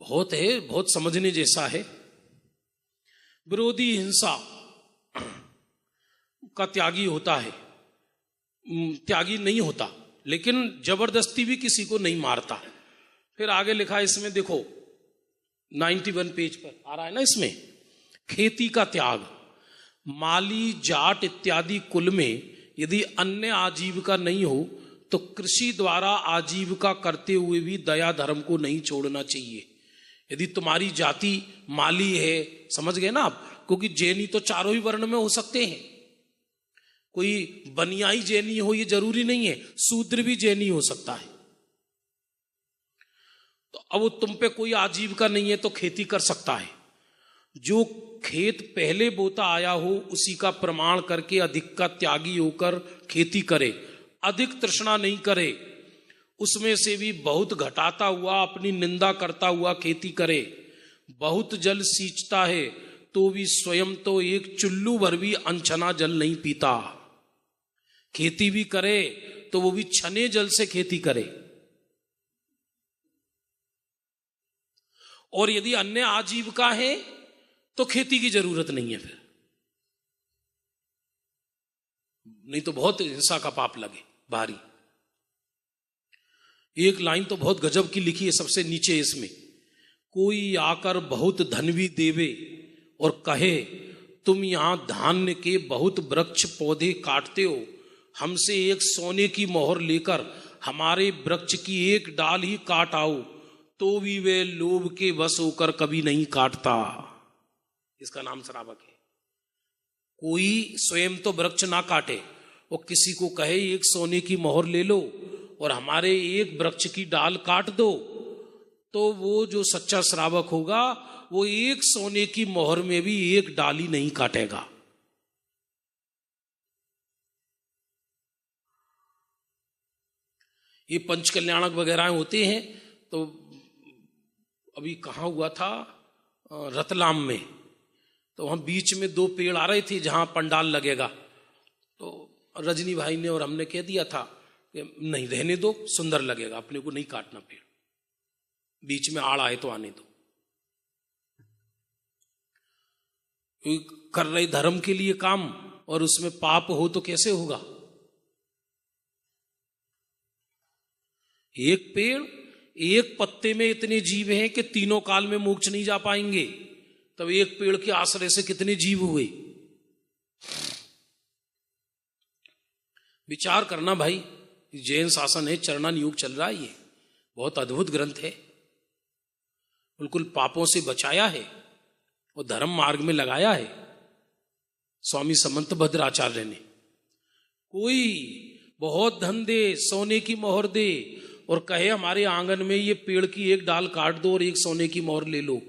बहुत है, बहुत समझने जैसा है। विरोधी हिंसा का त्यागी होता है, त्यागी नहीं होता, लेकिन जबरदस्ती भी किसी को नहीं मारता। फिर आगे लिखा है इसमें, देखो 91 पेज पर आ रहा है ना, इसमें खेती का त्याग। माली जाट इत्यादि कुल में यदि अन्य आजीविका नहीं हो तो कृषि द्वारा आजीविका करते हुए भी दया धर्म को नहीं छोड़ना चाहिए। यदि तुम्हारी जाति माली है, समझ गए ना आप, क्योंकि जैनी तो 4 ही वर्ण में हो सकते हैं। कोई बनियाई जैनी हो ये जरूरी नहीं है, शूद्र भी जैनी हो सकता है। तो अब तुम पे कोई आजीविका नहीं है तो खेती कर सकता है। जो खेत पहले बोता आया हो उसी का प्रमाण करके अधिक का त्यागी होकर खेती करे, अधिक तृष्णा नहीं करे, उसमें से भी बहुत घटाता हुआ अपनी निंदा करता हुआ खेती करे। बहुत जल सींचता है तो भी स्वयं तो एक चुल्लू भर भी अनछना जल नहीं पीता। खेती भी करे तो वो भी छने जल से खेती करे। और यदि अन्य आजीविका है तो खेती की जरूरत नहीं है फिर, नहीं तो बहुत हिंसा का पाप लगे भारी। एक लाइन तो बहुत गजब की लिखी है सबसे नीचे इसमें, कोई आकर बहुत धन भी देवे और कहे तुम यहां धान्य के बहुत वृक्ष पौधे काटते हो, हमसे एक सोने की मोहर लेकर हमारे वृक्ष की एक डाल ही काट आओ, तो भी वे लोभ के वश होकर कभी नहीं काटता। इसका नाम श्रावक है। कोई स्वयं तो वृक्ष ना काटे और किसी को कहे एक सोने की मोहर ले लो और हमारे एक वृक्ष की डाल काट दो, तो वो जो सच्चा श्रावक होगा वो एक सोने की मोहर में भी एक डाली नहीं काटेगा। ये पंच कल्याणक वगैरह होते हैं। तो अभी कहाँ हुआ था, रतलाम में, तो वहाँ बीच में 2 पेड़ आ रहे थे जहाँ पंडाल लगेगा। तो रजनी भाई ने और हमने कह दिया था कि नहीं, रहने दो, सुंदर लगेगा, अपने को नहीं काटना पेड़, बीच में आड़ आए तो आने दो। कर रहे धर्म के लिए काम और उसमें पाप हो तो कैसे होगा। एक पेड़, एक पत्ते में इतने जीव हैं कि तीनों काल में मोक्ष नहीं जा पाएंगे, तब एक पेड़ के आश्रय से कितने जीव हुए। विचार करना भाई। जैन शासन है, चरणान योग चल रहा है, ये बहुत अद्भुत ग्रंथ है, बिल्कुल पापों से बचाया है और धर्म मार्ग में लगाया है स्वामी समंत भद्र आचार्य ने। कोई बहुत धन दे, सोने की मोहर दे और कहे हमारे आंगन में ये पेड़ की एक डाल काट दो और एक सोने की मोहर ले लो,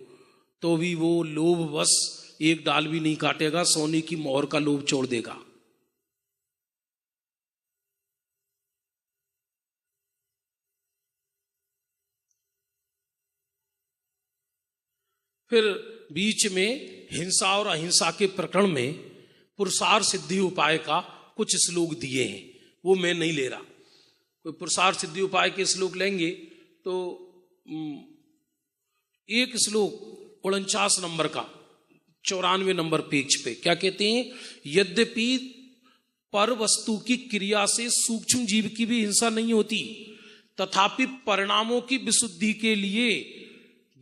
तो भी वो लोभ बस एक डाल भी नहीं काटेगा, सोने की मोहर का लोभ छोड़ देगा। फिर बीच में हिंसा और अहिंसा के प्रकरण में पुरुषार्थ सिद्धि उपाय का कुछ श्लोक दिए हैं, वो मैं नहीं ले रहा। कोई पुरुषार्थ सिद्धि उपाय के श्लोक लेंगे तो एक श्लोक 49 नंबर का 94 नंबर पेज पे क्या कहते हैं, यद्यपि पर वस्तु की क्रिया से सूक्ष्म जीव की भी हिंसा नहीं होती, तथापि परिणामों की विशुद्धि के लिए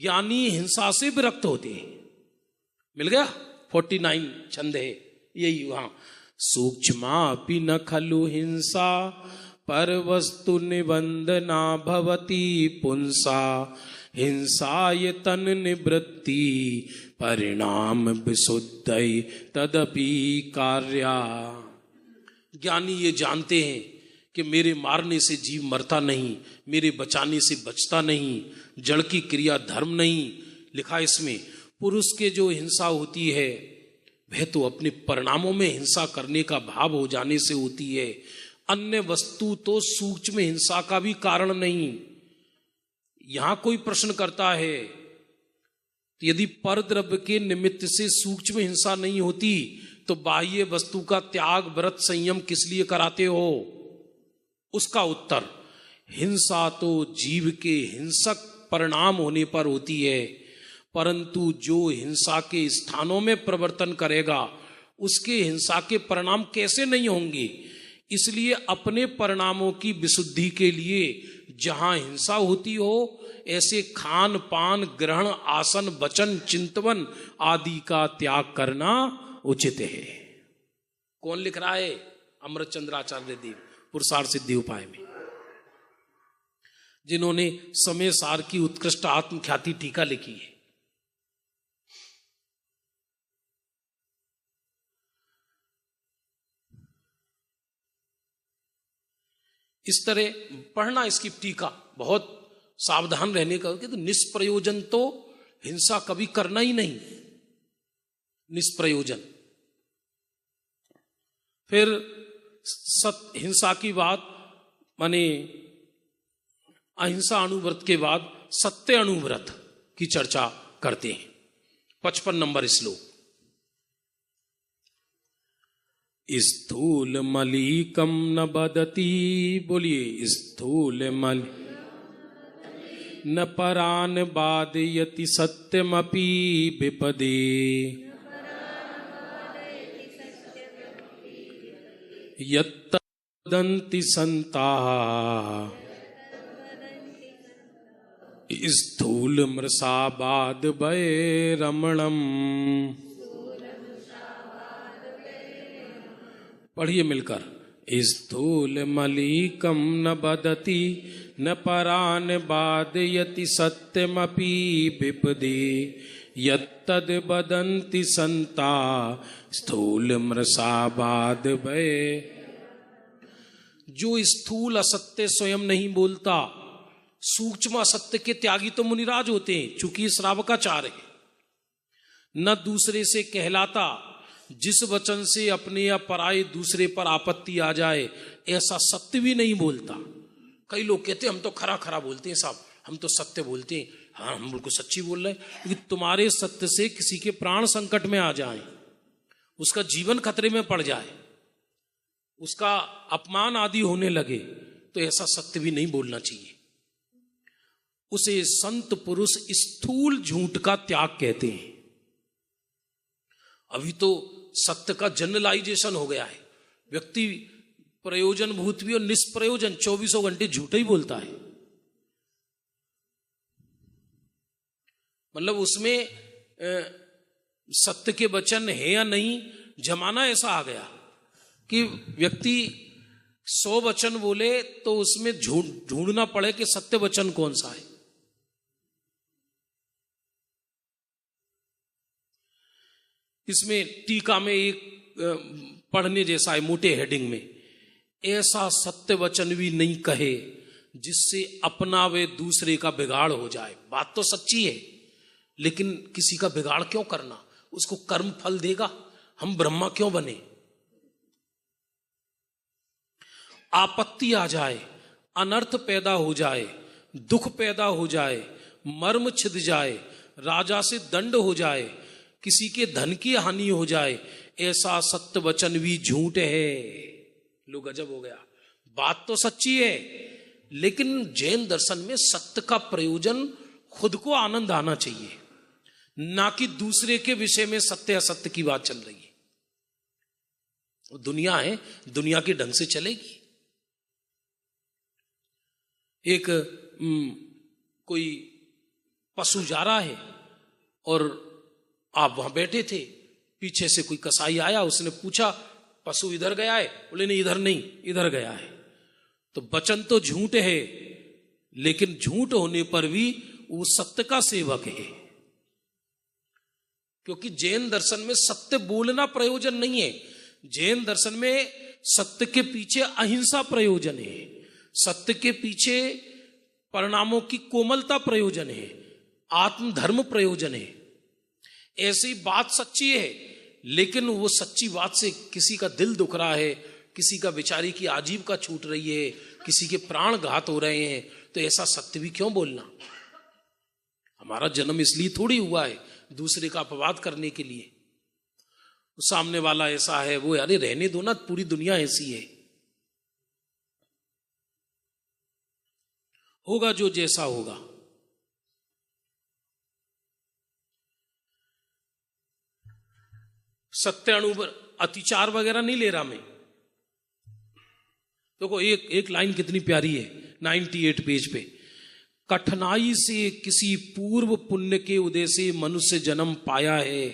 ज्ञानी हिंसा से विरक्त होते हैं। मिल गया 49 छंद है यही वहां। सूक्ष्मापि न खलु हिंसा पर वस्तु निबंधना भवति पुंसा, हिंसाय तन निवृत्ति परिणाम विशुद्धि तदपि कार्या। ज्ञानी ये जानते हैं कि मेरे मारने से जीव मरता नहीं, मेरे बचाने से बचता नहीं, जड़ की क्रिया धर्म नहीं। लिखा इसमें पुरुष के जो हिंसा होती है वह तो अपने परिणामों में हिंसा करने का भाव हो जाने से होती है, अन्य वस्तु तो सूक्ष्म हिंसा का भी कारण नहीं। यहां कोई प्रश्न करता है, यदि पर द्रव्य के निमित्त से सूक्ष्म हिंसा नहीं होती तो बाह्य वस्तु का त्याग व्रत संयम किस लिए कराते हो। उसका उत्तर, हिंसा तो जीव के हिंसक परिणाम होने पर होती है, परंतु जो हिंसा के स्थानों में प्रवर्तन करेगा उसके हिंसा के परिणाम कैसे नहीं होंगे। इसलिए अपने परिणामों की विशुद्धि के लिए जहां हिंसा होती हो ऐसे खान पान ग्रहण आसन वचन चिंतवन आदि का त्याग करना उचित है। कौन लिख रहा है, अमृतचंद्र आचार्य देव पुरुषार्थ सिद्धि उपाय में, जिन्होंने समय सार की उत्कृष्ट आत्मख्याति टीका लिखी है। इस तरह पढ़ना इसकी टीका, बहुत सावधान रहने का। तो निष्प्रयोजन तो हिंसा कभी करना ही नहीं, निष्प्रयोजन। फिर हिंसा की बात माने अहिंसा अणुव्रत के बाद सत्य अणुव्रत की चर्चा करते हैं। 55 नंबर श्लोक, स्थूल मलिकम न बदती, बोलिए स्थूल मल न परान बादयति सत्यमपि विपदे, यत्तदन्ति संताः स्थूल मृषाबाद भय रमणम। पढ़िए मिलकर, स्थूल मलिकम न बदति न परान बादयति सत्यमपि विपदे, यत्तद बदन्ति संता स्थूल मृषाबाद भय। जो स्थूल असत्य स्वयं नहीं बोलता, सूक्ष्म असत्य के त्यागी तो मुनिराज होते हैं, चूंकि श्रावकाचार है, न दूसरे से कहलाता, जिस वचन से अपने या पराये दूसरे पर आपत्ति आ जाए ऐसा सत्य भी नहीं बोलता। कई लोग कहते हैं हम तो खरा खरा बोलते हैं साहब, हम तो सत्य बोलते हैं। हाँ, हम बिल्कुल सच्ची बोल रहे हैं, क्योंकि तुम्हारे सत्य से किसी के प्राण संकट में आ जाएं, उसका जीवन खतरे में पड़ जाए, उसका अपमान आदि होने लगे, तो ऐसा सत्य भी नहीं बोलना चाहिए। उसे संत पुरुष स्थूल झूठ का त्याग कहते हैं। अभी तो सत्य का जनरलाइजेशन हो गया है, व्यक्ति प्रयोजन भूत भी और निष्प्रयोजन 24 घंटे झूठा ही बोलता है। मतलब उसमें सत्य के वचन है या नहीं, जमाना ऐसा आ गया कि व्यक्ति 100 वचन बोले तो उसमें ढूंढना पड़े कि सत्य वचन कौन सा है। इसमें टीका में एक पढ़ने जैसा है, मोटे हेडिंग में, ऐसा सत्य वचन भी नहीं कहे जिससे अपना व दूसरे का बिगाड़ हो जाए। बात तो सच्ची है, लेकिन किसी का बिगाड़ क्यों करना, उसको कर्म फल देगा, हम ब्रह्मा क्यों बने। आपत्ति आ जाए, अनर्थ पैदा हो जाए, दुख पैदा हो जाए, मर्म छिद जाए, राजा से दंड हो जाए, किसी के धन की हानि हो जाए, ऐसा सत्य वचन भी झूठ है। लो गजब हो गया, बात तो सच्ची है, लेकिन जैन दर्शन में सत्य का प्रयोजन खुद को आनंद आना चाहिए, ना कि दूसरे के विषय में सत्य असत्य की बात चल रही है। दुनिया है, दुनिया के ढंग से चलेगी। एक कोई पशु जा रहा है और आप वहां बैठे थे, पीछे से कोई कसाई आया, उसने पूछा पशु इधर गया है? बोले नहीं, इधर नहीं, इधर गया है। तो वचन तो झूठ है, लेकिन झूठ होने पर भी वो सत्य का सेवक है, क्योंकि जैन दर्शन में सत्य बोलना प्रयोजन नहीं है। जैन दर्शन में सत्य के पीछे अहिंसा प्रयोजन है, सत्य के पीछे परिणामों की कोमलता प्रयोजन है, आत्मधर्म प्रयोजन है। ऐसी बात सच्ची है, लेकिन वो सच्ची बात से किसी का दिल दुख रहा है, किसी का बेचारी की आजीविका छूट रही है, किसी के प्राण घात हो रहे हैं, तो ऐसा सत्य भी क्यों बोलना। हमारा जन्म इसलिए थोड़ी हुआ है दूसरे का अपवाद करने के लिए। सामने वाला ऐसा है, वो अरे रहने दो ना, पूरी दुनिया ऐसी है। होगा जो जैसा होगा। सत्य अणुबर अतिचार वगैरह नहीं ले रहा मैं। देखो एक लाइन कितनी प्यारी है 98 पेज पे। कठिनाई से किसी पूर्व पुण्य के उदय से मनुष्य जन्म पाया है,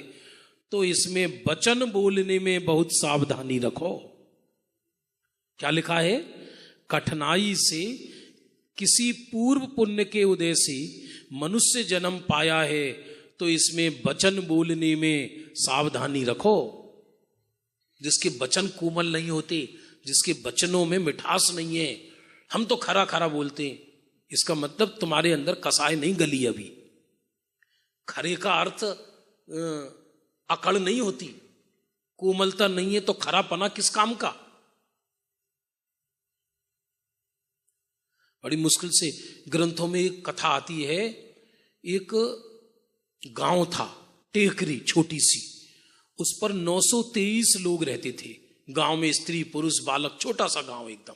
तो इसमें वचन बोलने में बहुत सावधानी रखो। क्या लिखा है? कठिनाई से किसी पूर्व पुण्य के उदय से मनुष्य जन्म पाया है, तो इसमें वचन बोलने में सावधानी रखो। जिसके वचन कोमल नहीं होते, जिसके वचनों में मिठास नहीं है, हम तो खरा खरा बोलते हैं, इसका मतलब तुम्हारे अंदर कसाई नहीं गली अभी। खरे का अर्थ अकड़ नहीं होती, कोमलता नहीं है, तो खरापना किस काम का। बड़ी मुश्किल से ग्रंथों में एक कथा आती है। एक गांव था, टेकरी छोटी सी, उस पर 923 लोग रहते थे। गांव में स्त्री पुरुष बालक, छोटा सा गांव एकदम,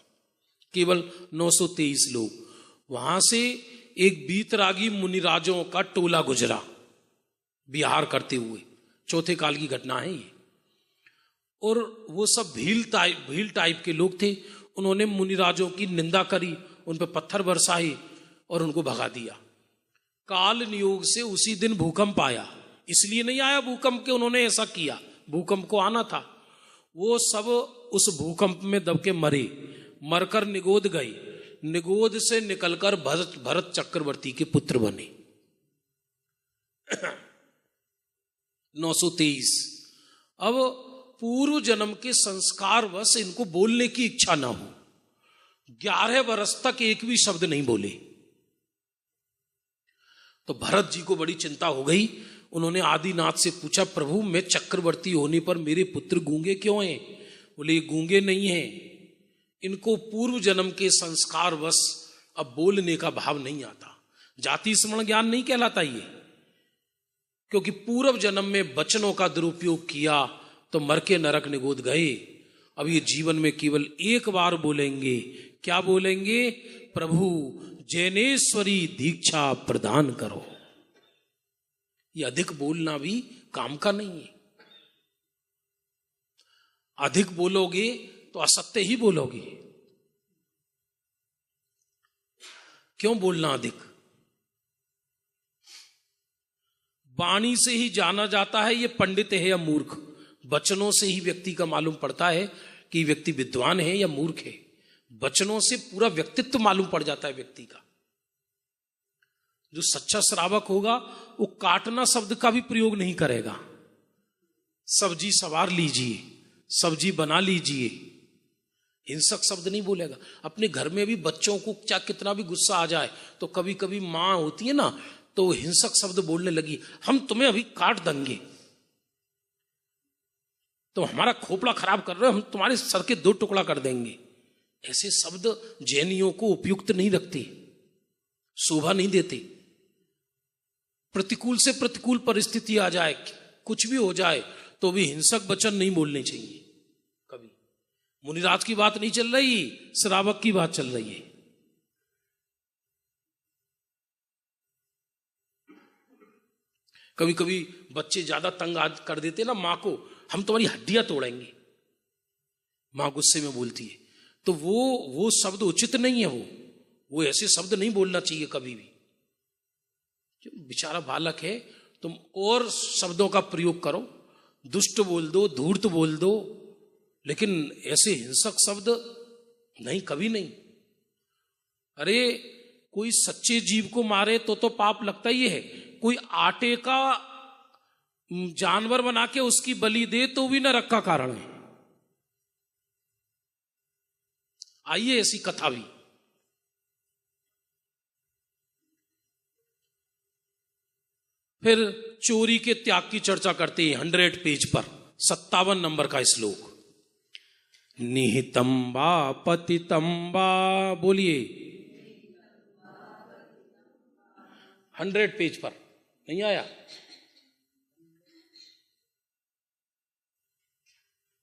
केवल 923 लोग। वहां से एक बीतरागी मुनिराजों का टोला गुजरा विहार करते हुए। चौथे काल की घटना है ये। और वो सब भील टाइप के लोग थे। उन्होंने मुनिराजों की निंदा करी, उन पर पत्थर बरसाए और उनको भगा दिया। काल नियोग से उसी दिन भूकंप आया। इसलिए नहीं आया भूकंप के उन्होंने ऐसा किया, भूकंप को आना था। वो सब उस भूकंप में दब के मरे, मरकर निगोद गए। निगोद से निकलकर भरत चक्रवर्ती के पुत्र बने। 923। अब पूर्व जन्म के संस्कार वश इनको बोलने की इच्छा ना हो, 11 वर्ष तक एक भी शब्द नहीं बोले। तो भरत जी को बड़ी चिंता हो गई। उन्होंने आदिनाथ से पूछा, प्रभु मैं चक्रवर्ती होने पर मेरे पुत्र गूंगे क्यों हैं? बोले ये गूंगे नहीं हैं, इनको पूर्व जन्म के संस्कार वश अब बोलने का भाव नहीं आता। जाति स्मरण ज्ञान नहीं कहलाता ये, क्योंकि पूर्व जन्म में वचनों का दुरुपयोग किया तो मर के नरक निगोद गए। अब ये जीवन में केवल एक बार बोलेंगे। क्या बोलेंगे? प्रभु जैनेश्वरी दीक्षा प्रदान करो। ये अधिक बोलना भी काम का नहीं है। अधिक बोलोगे तो असत्य ही बोलोगे। क्यों बोलना अधिक? वाणी से ही जाना जाता है ये पंडित है या मूर्ख। वचनों से ही व्यक्ति का मालूम पड़ता है कि व्यक्ति विद्वान है या मूर्ख है। वचनों से पूरा व्यक्तित्व मालूम पड़ जाता है व्यक्ति का। जो सच्चा श्रावक होगा वो काटना शब्द का भी प्रयोग नहीं करेगा। सब्जी सवार लीजिए, सब्जी बना लीजिए, हिंसक शब्द नहीं बोलेगा। अपने घर में भी बच्चों को चाहे कितना भी गुस्सा आ जाए तो कभी कभी माँ होती है ना, तो हिंसक शब्द बोलने लगी, हम तुम्हें अभी काट देंगे, तो हमारा खोपड़ा खराब कर रहे हो, हम तुम्हारे सर के 2 टुकड़ा कर देंगे। ऐसे शब्द जैनियों को उपयुक्त नहीं रखते, शोभा नहीं देते। प्रतिकूल से प्रतिकूल परिस्थिति आ जाए, कुछ भी हो जाए, तो भी हिंसक वचन नहीं बोलने चाहिए कभी। मुनिराज की बात नहीं चल रही, श्रावक की बात चल रही है। कभी कभी बच्चे ज्यादा तंग कर देते ना माँ को, हम तुम्हारी हड्डियां तोड़ेंगे, माँ गुस्से में बोलती है, तो वो शब्द उचित नहीं है। वो ऐसे शब्द नहीं बोलना चाहिए कभी भी। जो बेचारा बालक है, तुम और शब्दों का प्रयोग करो, दुष्ट बोल दो, धूर्त बोल दो, लेकिन ऐसे हिंसक शब्द नहीं, कभी नहीं। अरे कोई सच्चे जीव को मारे तो पाप लगता ही है। कोई आटे का जानवर बना के उसकी बलि दे तो भी नरक का कारण है। आइए ऐसी कथा भी। फिर चोरी के त्याग की चर्चा करते हैं 100 पेज पर 57 नंबर का श्लोक। निहितंबा पतितंबा, बोलिए 100 पेज पर नहीं आया?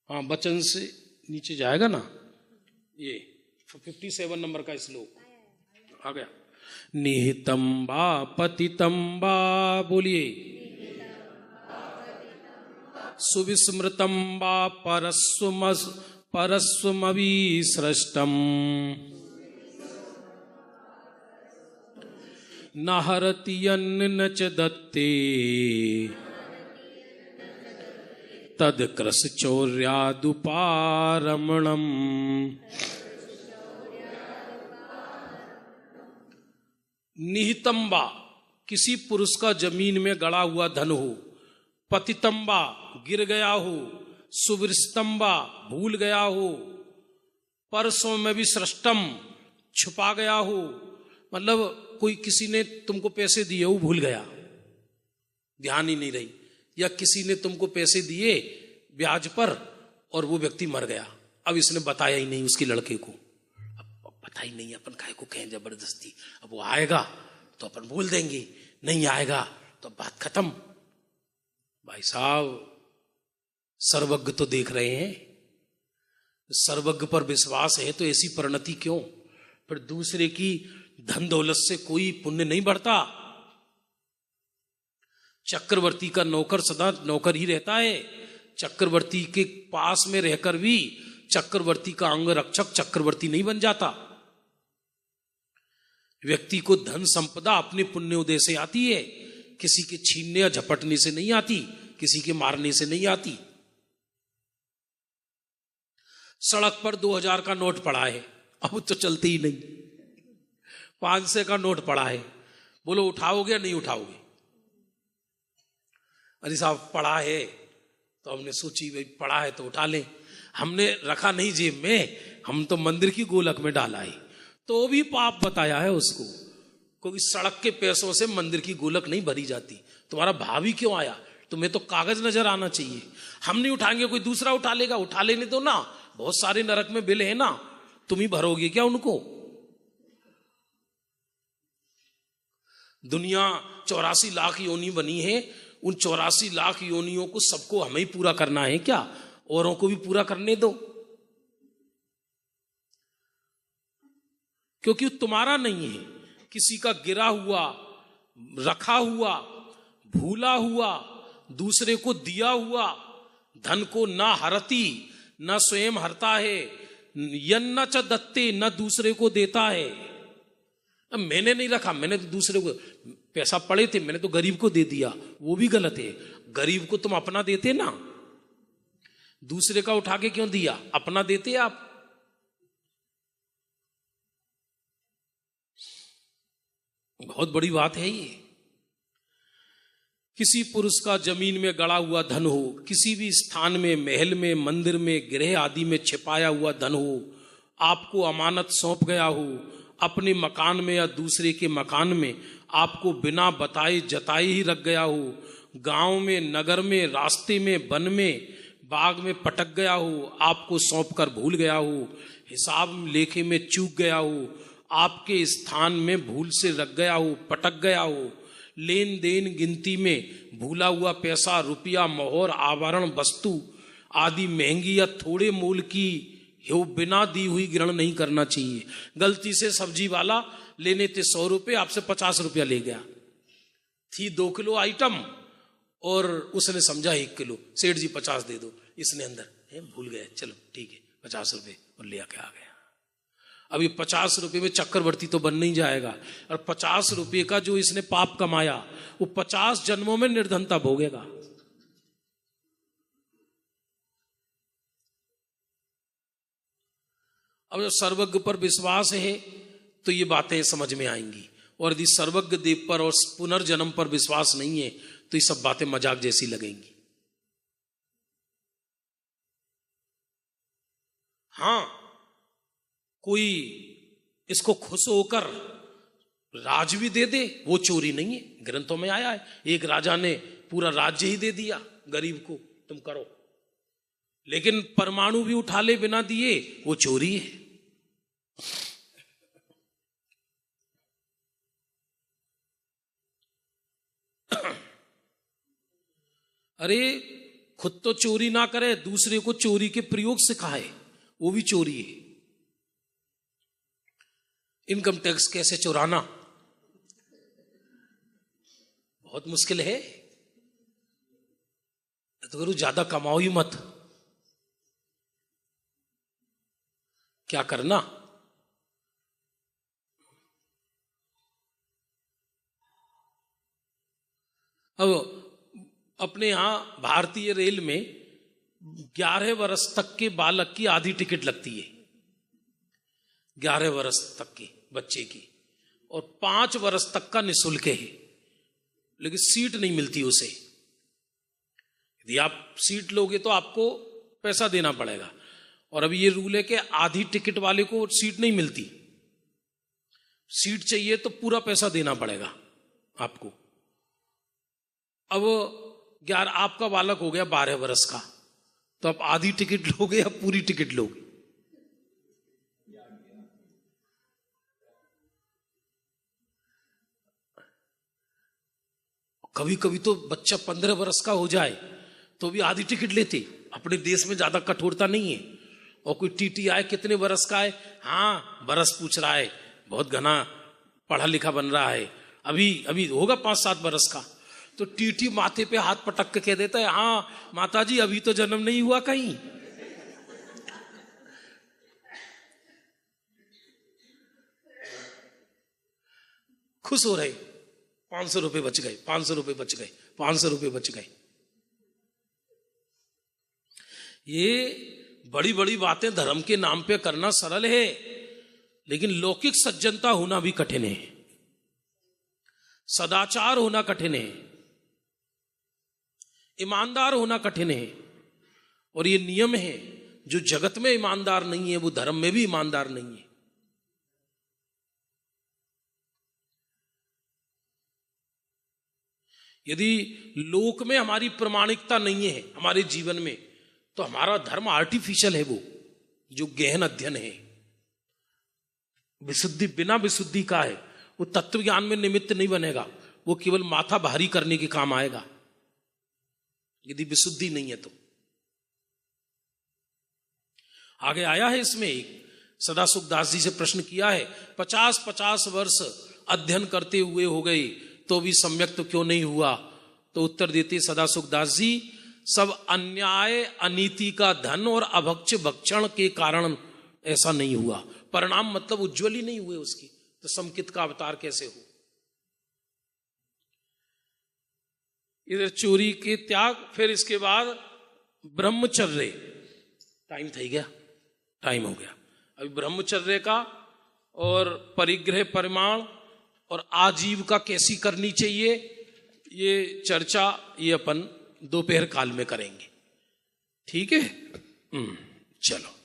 हाँ, वचन से नीचे जाएगा ना, ये 57 नंबर का श्लोक आ गया। निहितंबा पतितंबा, बोलिए सुविस्मृतंबा परस्वमविसृष्टम न हरति यन्न च दत्ते तद कृश चौर्यादुपारमणम। निहितंबा, किसी पुरुष का जमीन में गड़ा हुआ धन हो, पतितंबा गिर गया हो, सुविस्तंबा भूल गया हो, परसों में भी सृष्टम छुपा गया हो, मतलब कोई किसी ने तुमको पैसे दिए, वो भूल गया, ध्यान ही नहीं रही, या किसी ने तुमको पैसे दिए ब्याज पर और वो व्यक्ति मर गया, अब इसने बताया ही नहीं उसके लड़के को, अब पता ही नहीं, अपन काहे को कहें जबरदस्ती, अब वो आएगा तो अपन बोल देंगे, नहीं आएगा तो बात खत्म। भाई साहब, सर्वज्ञ तो देख रहे हैं, सर्वज्ञ पर विश्वास है तो ऐसी परिणति क्यों? फिर दूसरे की धन दौलत से कोई पुण्य नहीं बढ़ता। चक्रवर्ती का नौकर सदा नौकर ही रहता है। चक्रवर्ती के पास में रहकर भी चक्रवर्ती का अंग रक्षक चक्रवर्ती नहीं बन जाता। व्यक्ति को धन संपदा अपने पुण्योदय से आती है, किसी के छीनने या झपटने से नहीं आती, किसी के मारने से नहीं आती। सड़क पर 2000 का नोट पड़ा है, अब तो चलते ही नहीं। 500 का नोट पड़ा है, बोलो उठाओगे या नहीं उठाओगे? अरे साहब पड़ा है, तो हमने सोची भाई पड़ा है तो उठा लें। हमने रखा नहीं जेब में, हम तो मंदिर की गोलक में डाला है, तो भी पाप बताया है उसको, क्योंकि सड़क के पैसों से मंदिर की गोलक नहीं भरी जाती। तुम्हारा भाव ही क्यों आया? तुम्हें तो कागज नजर आना चाहिए। हम नहीं उठाएंगे, कोई दूसरा उठा लेगा, उठा लेने दो ना, बहुत सारे नरक में बिल है ना, तुम ही भरोगे क्या उनको? दुनिया 84 लाख योनि बनी है, उन 84 लाख योनियों को सबको हमें ही पूरा करना है क्या? औरों को भी पूरा करने दो, क्योंकि तुम्हारा नहीं है, किसी का गिरा हुआ, रखा हुआ, भूला हुआ, दूसरे को दिया हुआ धन को ना हरती, न स्वयं हरता है, यन्न च दत्ते, न दूसरे को देता है। अब मैंने नहीं रखा, मैंने तो दूसरे को, पैसा पड़े थे मैंने तो गरीब को दे दिया, वो भी गलत है। गरीब को तुम अपना देते ना, दूसरे का उठा के क्यों दिया? अपना देते आप। बहुत बड़ी बात है ये। किसी पुरुष का जमीन में गड़ा हुआ धन हो, किसी भी स्थान में, महल में, मंदिर में, गृह आदि में छिपाया हुआ धन हो, आपको अमानत सौंप गया हो, अपने मकान में या दूसरे के मकान में आपको बिना बताए जताए ही रख गया हो, गांव में, नगर में, रास्ते में, वन में, बाग में पटक गया हो, आपको सौंप कर भूल गया हो, हिसाब लेखे में चूक गया हो, आपके स्थान में भूल से रख गया हो, पटक गया हो, लेन देन गिनती में भूला हुआ पैसा, रुपया, मोहर, आभरण, वस्तु आदि महंगी या थोड़े मूल की हो, बिना दी हुई ग्रहण नहीं करना चाहिए। गलती से सब्जी वाला लेने थे 100 रुपये, आपसे 50 रुपया ले गया, थी 2 किलो आइटम और उसने समझा 1 किलो, सेठ जी 50 दे दो, इसने अंदर भूल गए, चलो ठीक है 50 रुपये, और ले आके आ गया। अभी 50 रुपये में चक्रवर्ती तो बन नहीं जाएगा, और 50 रुपये का जो इसने पाप कमाया वो 50 जन्मों में निर्धनता भोगेगा। अब जब सर्वज्ञ पर विश्वास है तो ये बातें समझ में आएंगी, और यदि सर्वज्ञ देव पर और पुनर्जन्म पर विश्वास नहीं है तो ये सब बातें मजाक जैसी लगेंगी। हाँ, कोई इसको खुश होकर राज भी दे दे, वो चोरी नहीं है, ग्रंथों में आया है। एक राजा ने पूरा राज्य ही दे दिया गरीब को, तुम करो, लेकिन परमाणु भी उठा ले बिना दिए, वो चोरी है। अरे खुद तो चोरी ना करे, दूसरे को चोरी के प्रयोग सिखाए, वो भी चोरी है। इनकम टैक्स कैसे चुराना बहुत मुश्किल है, तो करो ज्यादा कमाओ ही मत, क्या करना। अब अपने यहां भारतीय रेल में 11 वर्ष तक के बालक की आधी टिकट लगती है, 11 वर्ष तक के बच्चे की, और 5 वर्ष तक का निःशुल्क है, लेकिन सीट नहीं मिलती उसे। यदि आप सीट लोगे तो आपको पैसा देना पड़ेगा, और अभी ये रूल है कि आधी टिकट वाले को सीट नहीं मिलती, सीट चाहिए तो पूरा पैसा देना पड़ेगा आपको। अब 11 आपका बालक हो गया 12 वर्ष का, तो आप आधी टिकट लोगे या पूरी टिकट लोगे? कभी कभी तो बच्चा 15 वर्ष का हो जाए तो भी आधी टिकट लेते। अपने देश में ज्यादा कठोरता नहीं है। और कोई टीटी आए, कितने वर्ष का है, हाँ बरस पूछ रहा है, बहुत घना पढ़ा लिखा बन रहा है, अभी होगा 5-7 वर्ष का, तो टीटी माथे पे हाथ पटक के कह देता है, हाँ माताजी अभी तो जन्म नहीं हुआ कहीं। खुश हो रहे, 500 रुपए बच गए, 500 रुपए बच गए, 500 रुपए बच गए। ये बड़ी बड़ी बातें धर्म के नाम पे करना सरल है, लेकिन लौकिक सज्जनता होना भी कठिन है, सदाचार होना कठिन है, ईमानदार होना कठिन है। और ये नियम है, जो जगत में ईमानदार नहीं है वो धर्म में भी ईमानदार नहीं है। यदि लोक में हमारी प्रामाणिकता नहीं है हमारे जीवन में, तो हमारा धर्म आर्टिफिशियल है, वो जो गहन अध्ययन है, विशुद्धि बिना विशुद्धि का है, वो तत्व ज्ञान में निमित्त नहीं बनेगा, वो केवल माथा भारी करने के काम आएगा यदि विशुद्धि नहीं है तो। आगे आया है इसमें एक सदासुख दास जी से प्रश्न किया है, 50-50 वर्ष अध्ययन करते हुए हो गए तो भी सम्यक तो क्यों नहीं हुआ? तो उत्तर देते सदासुख दास जी, सब अन्याय अनीति का धन और अभक्ष भक्षण के कारण ऐसा नहीं हुआ। परिणाम मतलब उज्ज्वल ही नहीं हुए उसकी, तो समकित का अवतार कैसे हो? इधर चोरी के त्याग, फिर इसके बाद ब्रह्मचर्य। टाइम थी गया, टाइम हो गया। अभी ब्रह्मचर्य का और परिग्रह परिमाण और आजीविका कैसी करनी चाहिए, ये चर्चा ये अपन दोपहर काल में करेंगे। ठीक है, चलो।